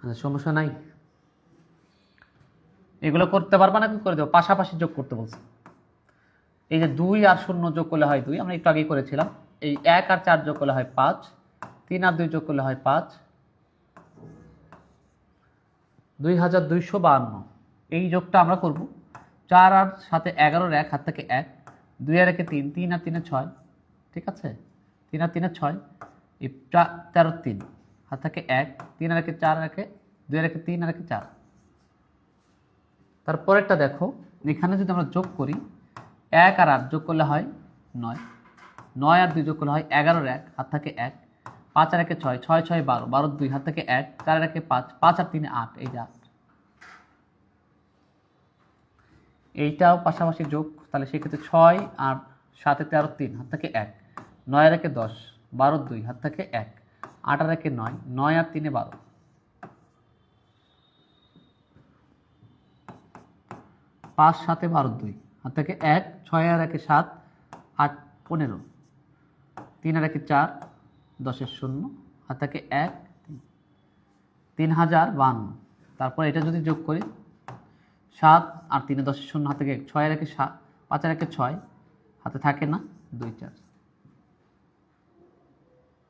আচ্ছা, সমস্যা নাই, এগুলো করতে পারবা না, কি করে দেবো, পাশাপাশি যোগ করতে বলছি। এই যে 2 আর 0 যোগ করলে হয় 2, আমরা একটু আগেই করেছিলাম। এই 1 আর 4 যোগ করলে হয় 5, 3 আর 2 যোগ করলে হয় 5, 2252। এই যোগটা আমরা করব। 4 আর সাথে 11-এর 1, হাত থেকে 1, 2 আর 1-এ 3, 3 আর 3-এ 6, ঠিক আছে, 3 আর 3-এ 6, এই 13 3, হাত থেকে 1, 3 আর 1-এ 4 আর 1-এ 2 আর 1-এ 3 আর 1-এ 4। তারপরেরটা দেখো, এখানে যদি আমরা যোগ করি, 1 আর 8 যোগ করলে হয় 9, 9 আর 2 যোগ করলে হয় 11-এর 1, হাত থেকে 1, 5 আর 1-এ 6, 6 6 12, 12 2, হাত থেকে 1, 4 আর 1-এ 5, 5 আর 3-এ 8, এই যে 8। এইটাও পাশাপাশি যোগ, তাহলে সেক্ষেত্রে 6 আর 7 13 3, হাত থেকে 1, 9 আর 1-এ 10, 12 2, হাত থেকে 1, 8 আর 1-এ 9, 9 আর 3-এ 12, 5 7-এ 12 2, হাত থেকে 1, 6 আর 1-এ 7, 8 15, 3 আর 1-এ 4, 10-এর 0, হাত থেকে 1, 3052। তারপর এটা যদি যোগ করি, 7 আর 3-এ 10-এর 0, হাত থেকে 1, 6 আর 1-এ 7, 5 আর 1-এ 6, হাতে থাকে না 2 4।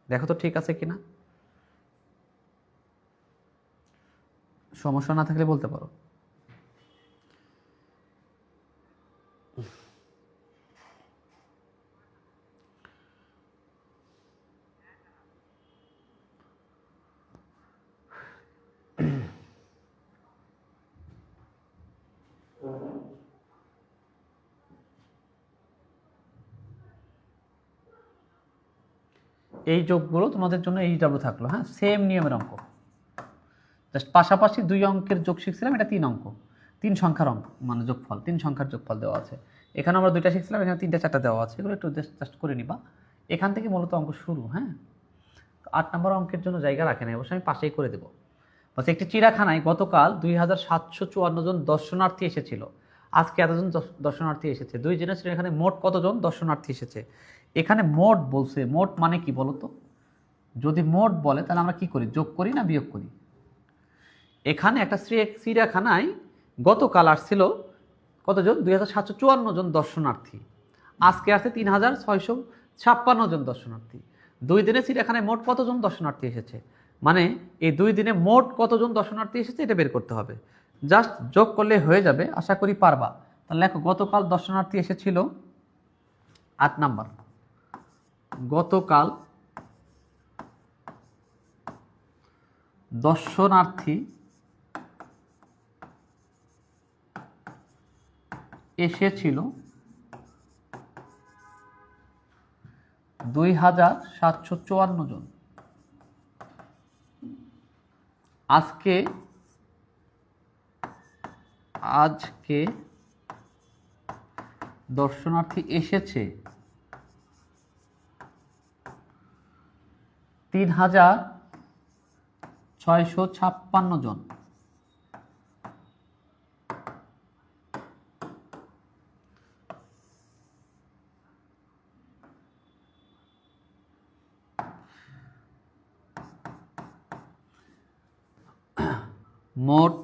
দেখো তো ঠিক আছে কিনা, সমস্যা না থাকলে বলতে পারো। এই যোগগুলো তোমাদের জন্য এইচডব্লিউ থাকলো, হ্যাঁ, সেম নিয়মের অঙ্ক, জাস্ট পাশাপাশি 2 অঙ্কের যোগ শিখছিলাম, এটা 3 অঙ্ক, 3 সংখ্যার অঙ্ক, মানে যোগফল, 3 সংখ্যার যোগফল দেওয়া আছে। এখানে আমরা 2টা শিখছিলাম, এখানে 3টা 4টা দেওয়া আছে, এগুলো একটু জাস্ট করে নিবা। এখান থেকে মূলত অঙ্ক শুরু, হ্যাঁ। 8 নম্বর অঙ্কের জন্য জায়গা রাখে না, অবশ্যই আমি পাশেই করে দেবো। বলছে একটি চিড়িয়াখানায় গতকাল 2754 জন দর্শনার্থী এসেছিল, আজকে এতজন দর্শনার্থী এসেছে, 2 দিনের চিড়িয়াখানায় মোট কতজন দর্শনার্থী এসেছে। এখানে মোট বলছে, মোট মানে কি বলতো, যদি মোট বলে তাহলে আমরা কি করি, যোগ করি না বিয়োগ করি। এখানে একটা চিড়িয়াখানায় গতকাল আসছিল কতজন, 2754 জন দর্শনার্থী, আজকে আসছে 3656 জন দর্শনার্থী। 2 দিনে চিড়িয়াখানায় মোট কতজন দর্শনার্থী এসেছে, মানে এই 2 দিনে মোট কতজন দর্শনার্থী এসেছে এটা বের করতে হবে। জাস্ট যোগ করলে হয়ে যাবে, আশা করি পারবা। তাহলে দেখো, গতকাল দর্শনার্থী এসেছিল 8 নাম্বার, গতকাল দর্শনার্থী এসেছিল 2754 জন, আজকে দর্শনার্থী এসেছে 3656 জন। মোট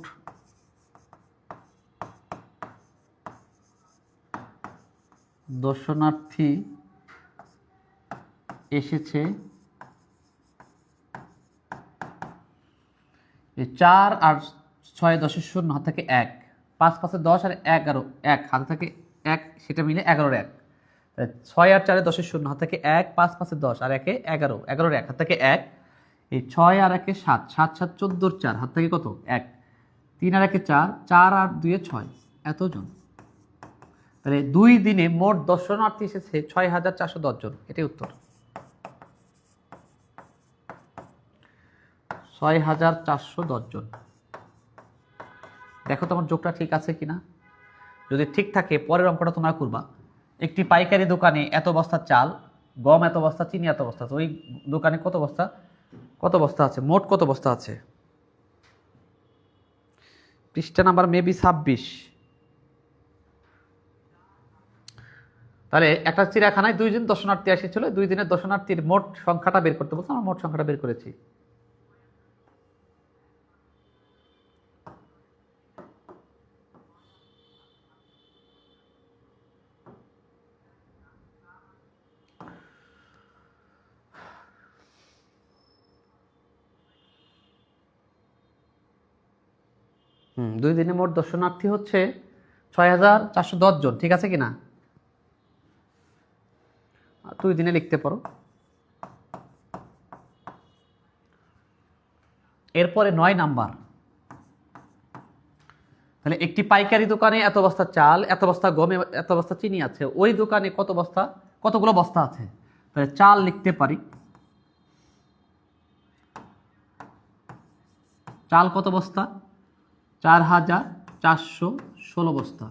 দর্শনার্থী এসেছে 4 আর 6 10-এর 0, হাত থেকে 1, 5 5 10 আর 11 1, হাতে থেকে 1, সেটা মিলে 11-এর 1, 6 আর 4 10-এর 0, হাত থেকে 1, 5 5 10 আর 1 11, 11-এর 1, হাত থেকে 1, এই 6 আর 1 7, 7 7 14-এর 4, হাত থেকে কত 1, 3 আর 1 4, 4 আর 2 6, এতজন। তাহলে 2 দিনে মোট দর্শনার্থী এসেছে 6410 জন, এটাই উত্তর। 6410 জন। দেখো তোমার যোগটা ঠিক আছে কিনা, যদি ঠিক থাকে পরের অঙ্কটা তোমরা করবা। একটি পাইকারি দোকানে এত বস্তা চাল, গম এত বস্তা, চিনি এত বস্তা, তো ওই দোকানে কত বস্তা আছে, মোট কত বস্তা আছে। পৃষ্ঠা নাম্বার মেবি 26। তাহলে একটা চিড়িয়াখানায় 2 দিন দর্শনার্থী এসেছিল, 2 দিনের দর্শনার্থীর মোট সংখ্যাটা বের করতে বলছে, আমরা মোট সংখ্যাটা বের করেছি। 2 দিনে মোট দর্শনার্থী হচ্ছে 6,410 জন, ঠিক আছে কিনা? 2 দিনে লিখতে পারো। এরপরে 9 নাম্বার, তাহলে একটি পাইকারি দোকানে এত বস্তা চাল, এত বস্তা গম, এত বস্তা চিনি আছে, ওই দোকানে কতগুলো বস্তা আছে? তাহলে চাল লিখতে পারি, চাল কত বস্তা? 4,416 বস্তা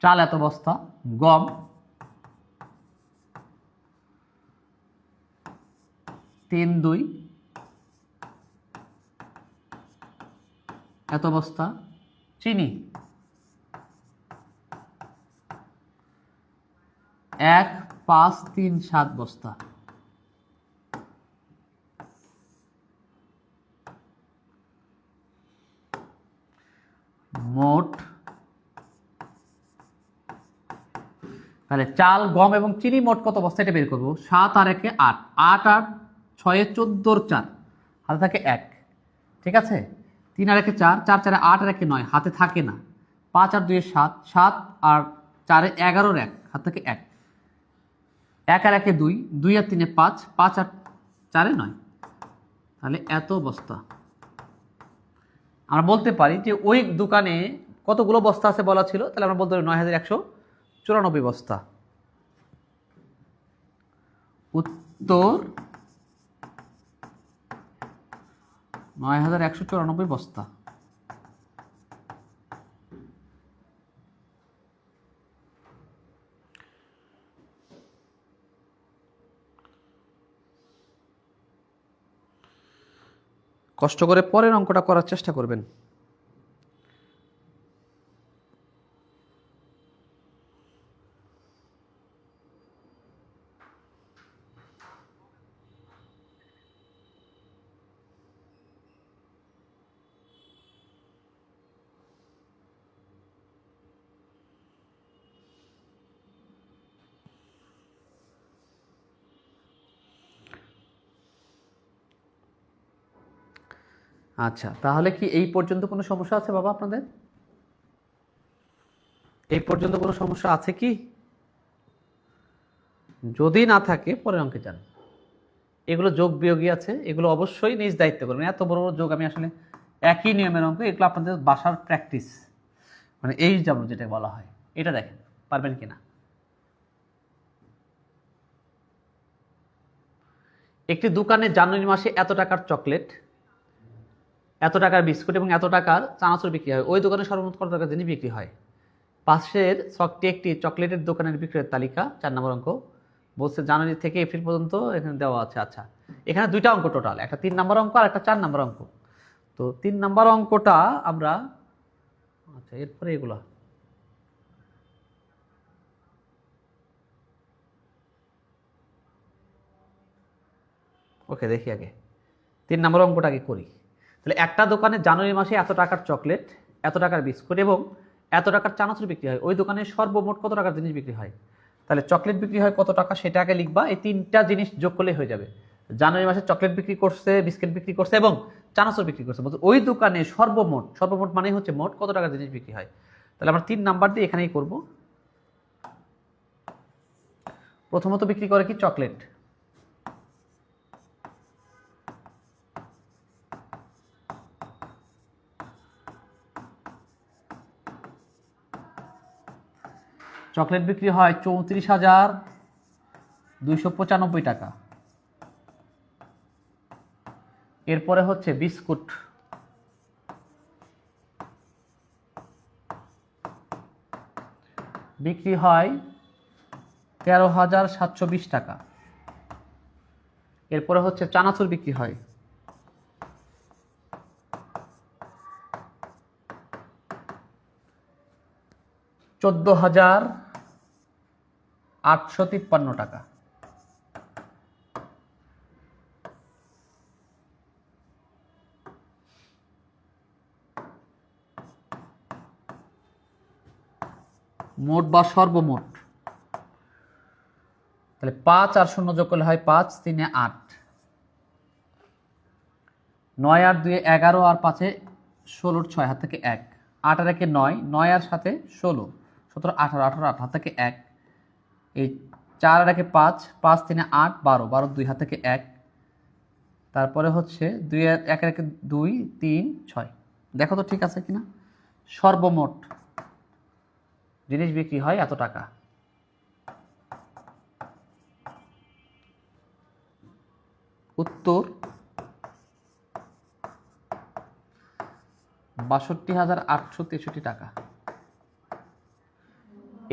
চাল, এত বস্তা। গম 3-2 এত বস্তা। চিনি 1,537 বস্তা। মোট, তাহলে চাল, গম এবং চিনি মোট কত বস্তা এটা বের করবো। 7 আর 1 8, 8 আর 6 14 4, হাতে থাকে 1, ঠিক আছে। 3 আর 1 4, 4 4 8 আর 1 9, হাতে থাকে না। 5 আর 2 7, 7 আর 4 11 1, হাতে থাকে 1, 1 আর 1 2, 2 আর 3 5, 5 আর 4 9, তাহলে এত বস্তা। আমরা বলতে পারি যে ওই দোকানে কতগুলো বস্তা আছে বলা ছিল, তাহলে আমরা বলতে পারি 9,194 বস্তা। উত্তর 9,194 বস্তা। কষ্ট করে পরের অঙ্কটা করার চেষ্টা করবেন। আচ্ছা, তাহলে কি এই পর্যন্ত কোনো সমস্যা আছে বাবা আপনাদের? এই পর্যন্ত কোনো সমস্যা আছে কি? যদি না থাকে পরের অঙ্কে যান। এগুলো যোগ বিয়োগই আছে, এগুলো অবশ্যই নিজ দায়িত্ব করবেন। এত বড় বড় যোগ আমি আসলে একই নিয়মের অঙ্ক, এগুলো আপনাদের বাসার প্র্যাকটিস, মানে এই যেমন যেটা বলা হয়, এটা দেখেন পারবেন কিনা। একটি দোকানে জানুয়ারি মাসে এত টাকার চকলেট, এত টাকার বিস্কুট এবং এত টাকার চানাচুর বিক্রি হয়, ওই দোকানে সর্বমোট কত টাকার জিনিস বিক্রি হয়? পাশের ছকটি একটি চকলেটের দোকানের বিক্রয়ের তালিকা। 4 নম্বর অঙ্ক বলছে জানুয়ারি থেকে এপ্রিল পর্যন্ত এখানে দেওয়া আছে। আচ্ছা, এখানে 2টা অঙ্ক টোটাল, একটা 3 নম্বর অঙ্ক আর একটা 4 নম্বর অঙ্ক। তো 3 নম্বর অঙ্কটা আমরা, আচ্ছা এরপরে এগুলা ওকে দেখি আগে 3 নম্বর অঙ্কটা আগে করি। তাহলে একটা দোকানে জানুয়ারি মাসে এত টাকার চকলেট, এত টাকার বিস্কুট এবং এত টাকার চানাচুর বিক্রি হয়, ওই দোকানে সর্বমোট কত টাকার জিনিস বিক্রি হয়? তাহলে চকলেট বিক্রি হয় কত টাকা সেটা আগে লিখবা, এই 3টা জিনিস যোগ করলে হয়ে যাবে। জানুয়ারি মাসে চকলেট বিক্রি করছে, বিস্কিট বিক্রি করছে এবং চানাচুর বিক্রি করছে, বলছে ওই দোকানে সর্বমোট মানে হচ্ছে মোট কত টাকার জিনিস বিক্রি হয়। তাহলে আমরা 3 নাম্বার দিয়ে এখানেই করব। প্রথমত বিক্রি করে কি? চকলেট। চকলেট বিক্রি হয় 34,295 টাকা। এরপরে হচ্ছে বিস্কুট, বিক্রি হয় 13,720 টাকা। এরপরে হচ্ছে চানাচুর বিক্রি হয় 14,853 টাকা। মোট বা সর্বমোট, তাহলে 5 আর 0 যোগ করলে হয় 5, 3 8, 9 আর 2 11 আর 5 16 6 হাত থেকে 1, 8 আর 1 9, 9 আর 7 16 17 18 18 8 হাত থেকে 1, এই 4 আর 1 5, 5 3 8 12 12 2 হাত থেকে 1, তারপরে হচ্ছে 2 আর 1 আর 1 2 3 6। দেখো তো ঠিক আছে কিনা। সর্বমোট জিনিস বিক্রি হয় এত টাকা। উত্তর 62,863 টাকা।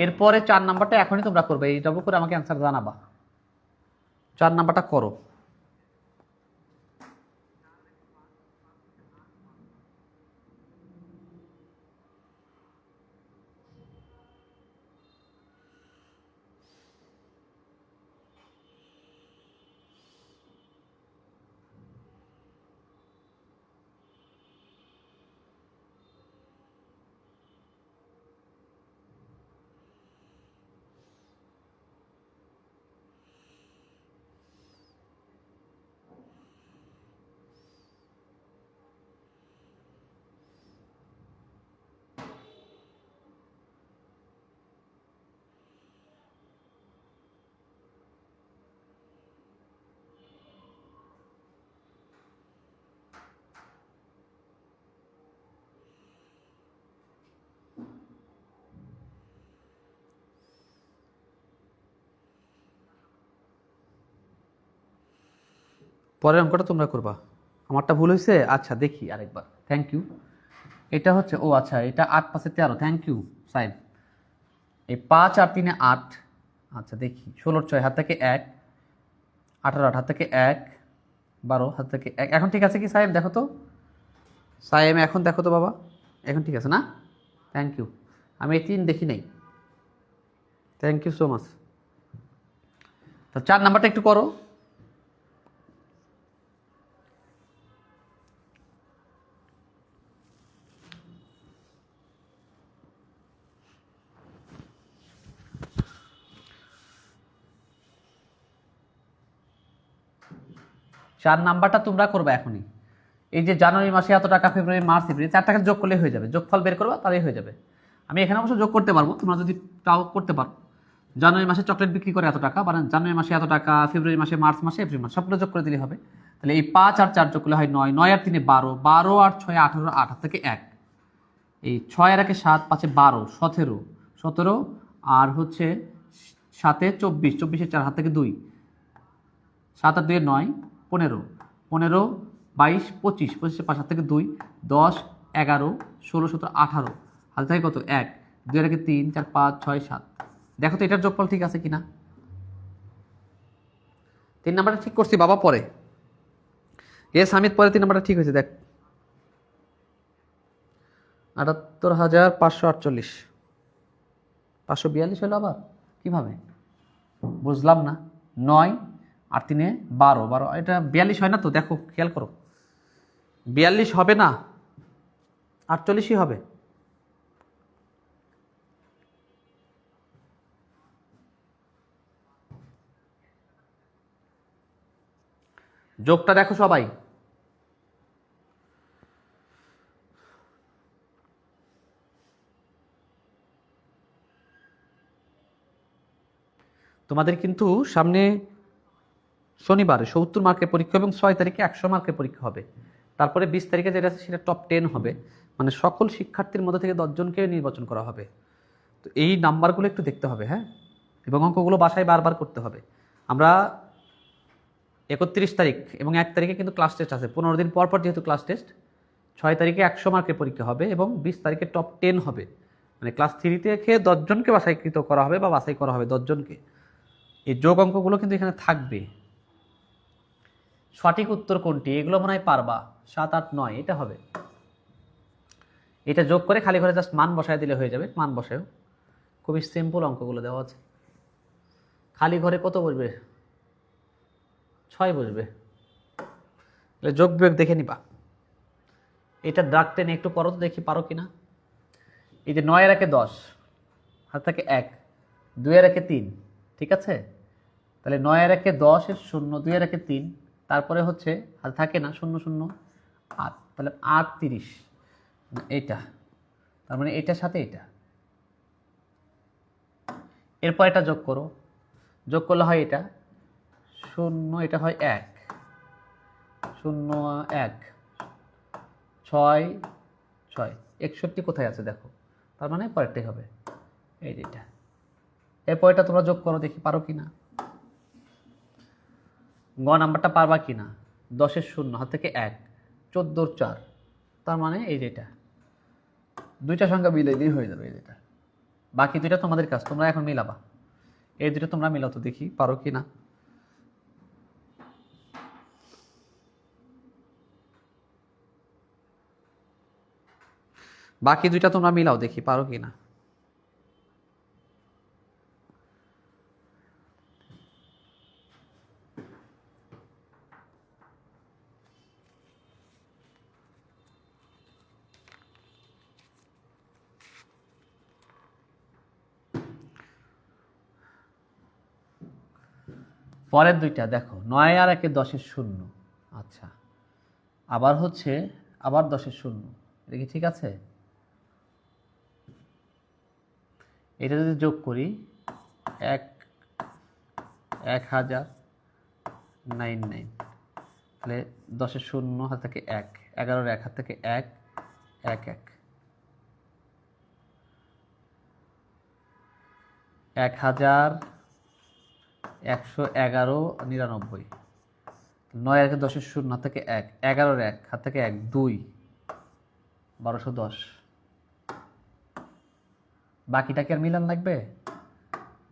এরপরে 4 নাম্বারটা এখনই তোমরা করবে, এইটাও করে আমাকে অ্যান্সার জানাবা। 4 নাম্বারটা করো। পরের অঙ্কটা তোমরা করবা। আমারটা ভুল হয়েছে, আচ্ছা দেখি আরেকবার। Thank you. এটা হচ্ছে, ও আচ্ছা, এটা 8 5 13। থ্যাংক ইউ সাহেব। এই 5 আর 3 8, আচ্ছা দেখি 16 6 হাত থেকে 1, 18 8 হাত থেকে 1, 12 হাত থেকে 1। এখন ঠিক আছে কি সাহেব? দেখো তো সাহেব, এখন দেখো তো বাবা, এখন ঠিক আছে না? Thank you. আমি এই 3 দেখি নাই। Thank you so much. তো 4 নাম্বারটা একটু করো। চার নাম্বারটা তোমরা করবে এখনই। এই যে জানুয়ারি মাসে এত টাকা, ফেব্রুয়ারি মার্চ এপ্রিল, 4 টাকা যোগ করলে হয়ে যাবে। যোগফল বের করবা তাহলেই হয়ে যাবে। আমি এখানে অবশ্য যোগ করতে পারবো, তোমরা যদি তাও করতে পারো। জানুয়ারি মাসে চকলেট বিক্রি করে এত টাকা, মানে জানুয়ারি মাসে এত টাকা, ফেব্রুয়ারি মাসে, মার্চ মাসে, এপ্রিল মাসে, সবগুলো যোগ করে দিলে হবে। তাহলে এই 5 আর 4 যোগ করলে হয় 9, 9 আর 3 12, 12 আর 6 18, 8 থেকে 1, এই 6 আর 1 7, 5 12 17, 17 আর হচ্ছে 7 24, 24 4 হাত থেকে 2, 7 আর 2 9, 15, 15 22 25, 25 5 হাত থেকে 2, 10 11 16 17 18 হাত থেকে কত? 1, 2 আর 3 4 5 6 7। দেখো তো এটার যোগফল ঠিক আছে কিনা। 3 নাম্বারটা ঠিক করছি বাবা। পরে এস হামিদ, পরে 3 নাম্বারটা ঠিক হয়েছে। দেখ 78,548, 542 হলো আবার কিভাবে বুঝলাম না। 9 আর 3 12, 12 এটা 42 হয় না তো? দেখো খেয়াল করো, 42 হবে না, 48ই হবে। যোগটা দেখো সবাই। তোমাদের কিন্তু সামনে শনিবারে 70 মার্কের পরীক্ষা এবং 6 তারিখে 100 মার্কের পরীক্ষা হবে। তারপরে 20 তারিখে যেটা আছে সেটা টপ 10 হবে, মানে সকল শিক্ষার্থীর মধ্যে থেকে 10 জনকে নির্বাচন করা হবে। তো এই নাম্বারগুলো একটু দেখতে হবে, হ্যাঁ, এবং অঙ্কগুলো বাসায় বারবার করতে হবে। আমরা 31 তারিখ এবং 1 তারিখে কিন্তু ক্লাস টেস্ট আছে, 15 দিন পর পর যেহেতু ক্লাস টেস্ট। 6 তারিখে 100 মার্কের পরীক্ষা হবে এবং 20 তারিখে টপ 10 হবে, মানে ক্লাস 3 থেকে 10 জনকে বাছাইকৃত করা হবে বা বাছাই করা হবে 10 জনকে। এই যোগ অঙ্কগুলো কিন্তু এখানে থাকবে। সঠিক উত্তর কোনটি? এগুলো মনে হয় পারবা। 7 8 9 এটা হবে। এটা যোগ করে খালি ঘরে জাস্ট মান বসায় দিলে হয়ে যাবে। মান বসায়ও, খুবই সিম্পল অঙ্কগুলো দেওয়া আছে। খালি ঘরে কত বসবে? 6 বসবে। যোগ বিয়োগ দেখে নিবা। এটা দাগ টেনে একটু করো তো দেখি পারো কিনা। এই যে 9 এর 1 10 হাত থেকে 1, 2 এর 1 3, ঠিক আছে? তাহলে 9 এর 1 10 এর 0, 2 এর 1 3, তারপরে হচ্ছে হাত থাকে না 0 0, 8, তাহলে 8 30, এইটা, তার মানে এটার সাথে এটা। এরপর এটা যোগ করো, যোগ করলে হয় এটা 0, এটা হয় 1, 0 1 6 6, 61 কোথায় আছে দেখো, তার মানে পরেরটাই হবে এই যেটা। এরপর এটা তোমরা যোগ করো, দেখি পারো কিনা, গ নাম্বারটা পারবা কিনা। 10-এর 0, হাত থেকে 1, 14-র 4, তার মানে এই যেটা, দুইটা সংখ্যা মিলাই দিয়ে হয়ে যাবে এই যেটা। বাকি দুইটা তোমাদের কাজ, তোমরা এখন মিলাবা, এই দুটো তোমরা মিলাও তো দেখি পারো কিনা। বাকি দুইটা তোমরা মিলাও দেখি পারো কিনা। পরের দুইটা দেখো, 9 আর 1 10-এর 0, আচ্ছা, আবার হচ্ছে আবার 10-এর 0, এটা কি ঠিক আছে? এটা যদি যোগ করি 1099, তাহলে 10-এর 0, হাত থেকে 1, 11-র 1, হাত থেকে 1 1 1, 1199, 9 আর 10-এর 0, হাত থেকে 1, 11-র 1, হাত থেকে 1 2, 1210। বাকিটা কি আর মিলান লাগবে?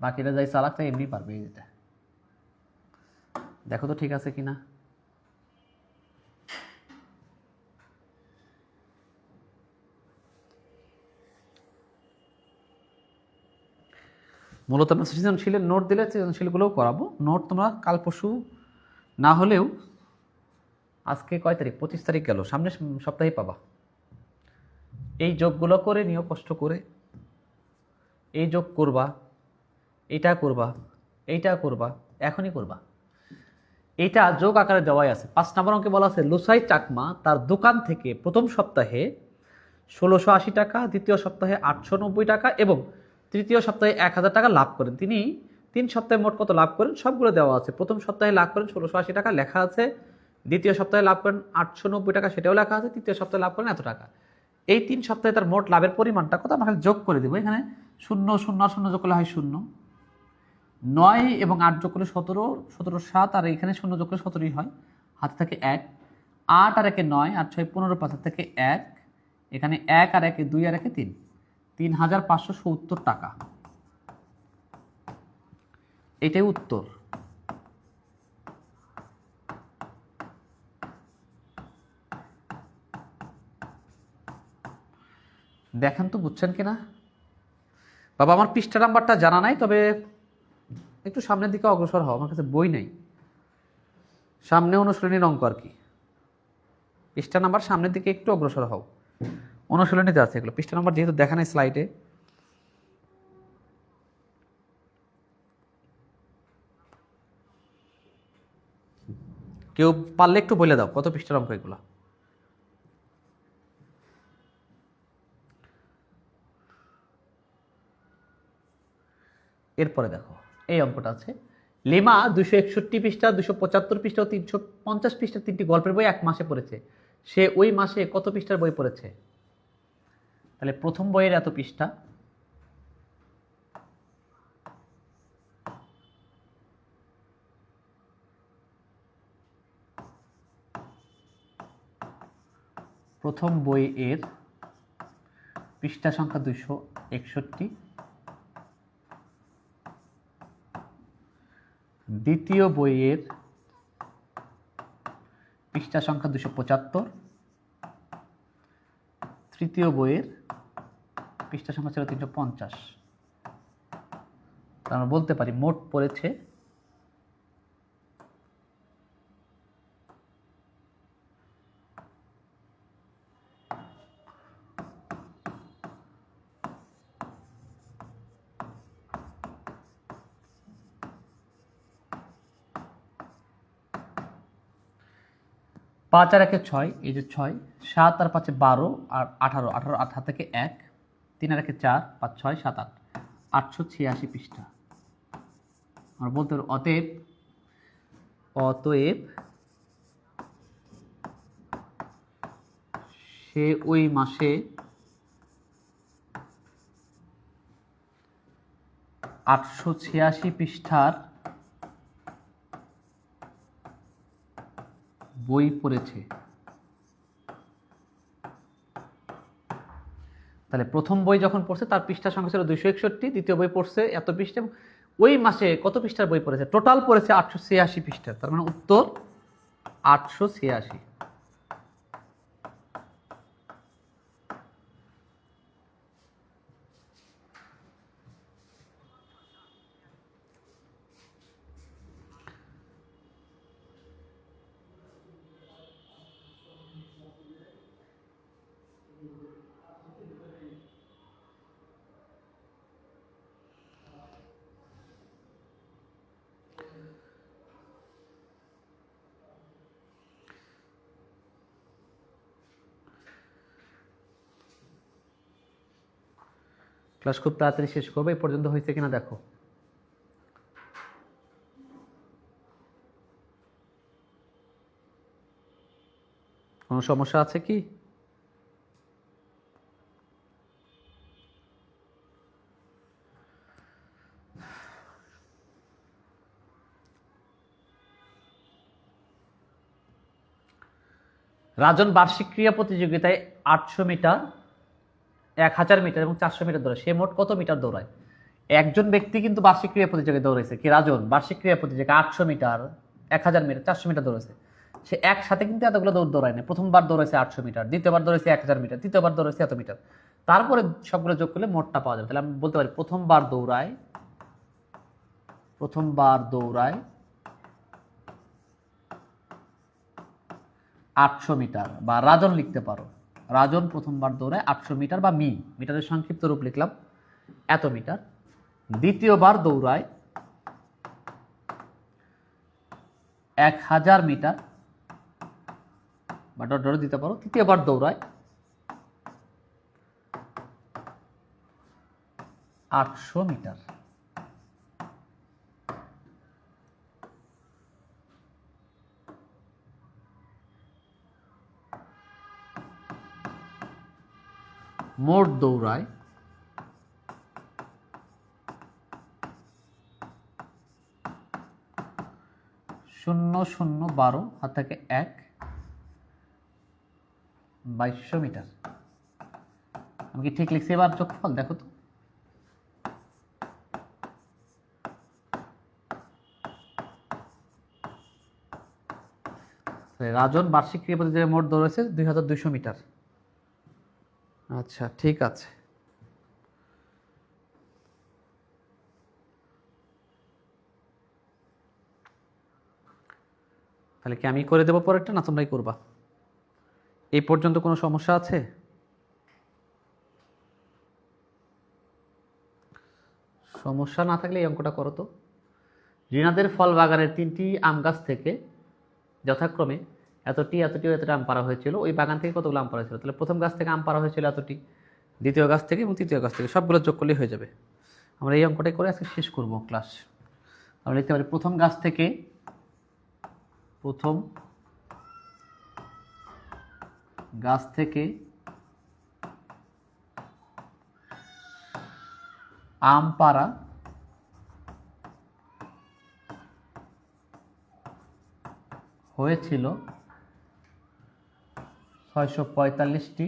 বাকিটা যাই চালাক তাই এমনি পারবে এটা। দেখো তো ঠিক আছে কিনা। মূলত আমরা সৃজনশীলের নোট দিলে সৃজনশীলগুলোও করাবো। নোট তোমরা কাল পরশু না হলেও আজকে কয় তারিখ, 25 তারিখ গেল, সামনের সপ্তাহে পাবা। এই যোগগুলো করে নিও কষ্ট করে, এই যোগ করবা, এইটা করবা, এইটা করবা, এখনই করবা। এইটা যোগ আকারে দেওয়াই আছে। 5 নম্বর অঙ্কে বলা আছে লুসাই চাকমা তার দোকান থেকে প্রথম সপ্তাহে 1680 টাকা, দ্বিতীয় সপ্তাহে 890 টাকা এবং তৃতীয় সপ্তাহে 1000 টাকা লাভ করেন। তিনি 3 সপ্তাহে মোট কত লাভ করেন সবগুলো দেওয়া আছে। প্রথম সপ্তাহে লাভ করেন 1680 টাকা লেখা আছে, দ্বিতীয় সপ্তাহে লাভ করেন 890 টাকা সেটাও লেখা আছে, তৃতীয় সপ্তাহে লাভ করেন এত টাকা। এই 3 সপ্তাহে তার মোট লাভের পরিমাণটা কত আমরা যোগ করে দেবো। এখানে 0 0 আর 0 যোগ করলে হয় 0, 9 এবং 8 যোগ করলে 17, 17 7, আর এখানে 0 যোগ করলে 17ই হয়, হাত থেকে 1, 8 আর 1 9, 8 6 15, 5 হাত থেকে 1, এখানে 1 আর 1 2 আর 1 3, 3570 টাকা। এটাই উত্তর। দেখেন তো বুঝছেন কিনা। বাবা আমার পৃষ্ঠা নাম্বারটা জানা নাই, তবে একটু সামনের দিকে অগ্রসর হও, আমার কাছে বই নাই, সামনে অনুশীলনীর অঙ্ক আর কি। পৃষ্ঠা নাম্বার সামনের দিকে একটু অগ্রসর হও, অনুশীলনীতে আছে এগুলো। পৃষ্ঠা নাম্বার যেহেতু দেখা নাই স্লাইডে, কেউ পারলে একটু বলে দাও কত পৃষ্ঠার অঙ্ক এগুলো। এরপরে দেখো এই অঙ্কটা আছে, লিমা 261 পৃষ্ঠা, 275 পৃষ্ঠা ও 350 পৃষ্ঠার 3টি গল্পের বই এক মাসে পড়েছে। সে ওই মাসে কত পৃষ্ঠার বই পড়েছে? তাহলে প্রথম বইয়ের এত পৃষ্ঠা, প্রথম বইয়ের পৃষ্ঠা সংখ্যা 261, দ্বিতীয় বইয়ের পৃষ্ঠা সংখ্যা 275, তৃতীয় বইয়ের পৃষ্ঠা সংখ্যা ছিল 350। আমরা বলতে পারি মোট পড়েছে 5 আর 1 6, এই যে 6, 7 আর 5 12 আর 18, 18 8 হাত থেকে 1, 3 আর 1 4, 5 6 7 8, 886 পৃষ্ঠা। আমরা বলতে পারি অতএব অতএব সে ওই মাসে 886 পৃষ্ঠার বই পড়েছে। তাহলে প্রথম বই যখন পড়ছে তার পৃষ্ঠা সংখ্যা ছিল 261, দ্বিতীয় বই পড়ছে এত পৃষ্ঠা, ওই মাসে কত পৃষ্ঠার বই পড়েছে? টোটাল পড়েছে 886 পৃষ্ঠা। তার মানে উত্তর 886। ক্লাস খুব তাড়াতাড়ি শেষ করবো। এই পর্যন্ত হয়েছে কিনা দেখো। কোনো সমস্যা আছে কি? রাজন বার্ষিক ক্রীড়া প্রতিযোগিতায় 800 মিটার, 1000 মিটার এবং 400 মিটার দৌড়ায়। সে মোট কত মিটার দৌড়ায়? একজন ব্যক্তি কিন্তু বার্ষিক ক্রীড়া প্রতিযোগিতায় দৌড়াইছে, কি রাজন বার্ষিক ক্রীড়া প্রতিযোগিতা 800 মিটার, 1000 মিটার, 400 মিটার দৌড়াইছে। সে একসাথে কিন্তু এতগুলো দৌড়ায় না। প্রথমবার দৌড়াইছে 800 মিটার, দ্বিতীয়বার দৌড়াইছে 1000 মিটার, তৃতীয়বার দৌড়াইছে এত মিটার। তারপরে সবগুলো যোগ করলে মোটটা পাওয়া যাবে। তাহলে আমি বলতে পারি প্রথমবার দৌড়ায় 800 মিটার, বা রাজন লিখতে পারো। রাজন প্রথমবার দৌড়ায় 800 মিটার, বা মিটারের সংক্ষিপ্ত রূপ লিখলাম এত মিটার। দ্বিতীয়বার দৌড়ায় 1000 মিটার, বা ডট দিতে পারো। তৃতীয়বার দৌড়ায় 800 মিটার। মোট দৌড়ায় 0012 হাত থেকে 1, 2200 মিটার। আমি কি ঠিক লিখছি? এবার যোগফল দেখো তো। রাজন বার্ষিক ক্রীড়া প্রতিযোগিতায় মোট দৌড়েছে 2200 মিটার। আচ্ছা, ঠিক আছে। তাহলে কি আমি করে দেবো পরেরটা, না তোমরাই করবা? এই পর্যন্ত কোনো সমস্যা আছে? সমস্যা না থাকলে এই অঙ্কটা করো তো। রিনাদের ফল বাগানের 3টি আম গাছ থেকে যথাক্রমে এতটি এতটি এতটা আম পাড়া হয়েছিল। ওই বাগান থেকে কতগুলো আম পাড়া হয়েছিল? তাহলে প্রথম গাছ থেকে আম পাড়া হয়েছিল এতটি, দ্বিতীয় গাছ থেকে এবং তৃতীয় গাছ থেকে সবগুলো যোগ করলেই হয়ে যাবে। আমরা এই অঙ্কটাই করে আজকে শেষ করব ক্লাস। আমরা লিখতে পারি প্রথম গাছ থেকে আম পাড়া হয়েছিল 645টি।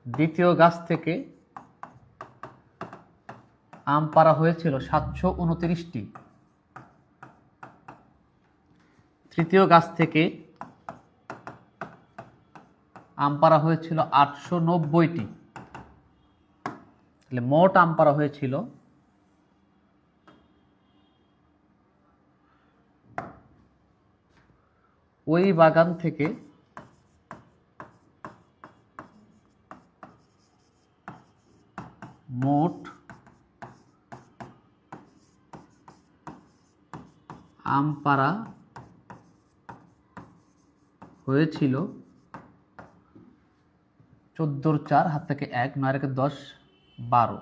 দ্বিতীয় গাছ থেকে আম পাড়া হয়েছিল 729টি। তৃতীয় গাছ থেকে আম পাড়া হয়েছিল 890টি। তাহলে মোট আম পাড়া হয়েছিল ওই বাগান থেকে মোট আম পাড়া হয়েছিল 14 হাত থেকে 1, 9 একে 10, 12,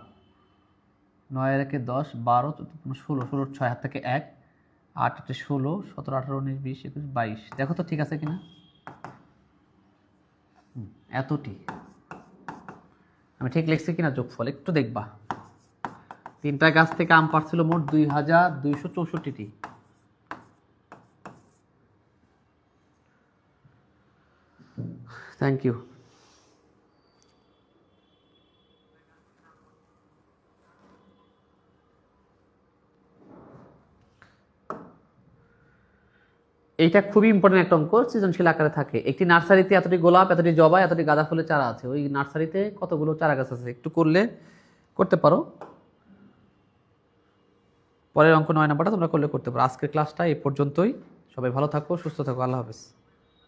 9 একে 10, 12, 14, 16, 16 6 হাত থেকে 1, 8 8 16, 17 18 19 20 21 22। দেখো তো ঠিক আছে কিনা। এতটি আমি ঠিক লিখছি কিনা যোগফল একটু দেখবা। 3টা গাছ থেকে আম পাড়ছিল মোট 2264টি। Thank you. এইটা খুবই ইম্পর্টেন্ট একটা অঙ্ক, সৃজনশীল আকারে থাকে। একটি নার্সারিতে এতটি গোলাপ, এতটি জবা, এতটি গাঁদা ফুলের চারা আছে। ওই নার্সারিতে কতগুলো চারা গাছ আছে একটু করতে পারো। পরের অঙ্ক 9 নাম্বারটা তোমরা করতে পারো। আজকের ক্লাসটা এই পর্যন্তই। সবাই ভালো থাকো, সুস্থ থাকো, আল্লাহ হাফেজ।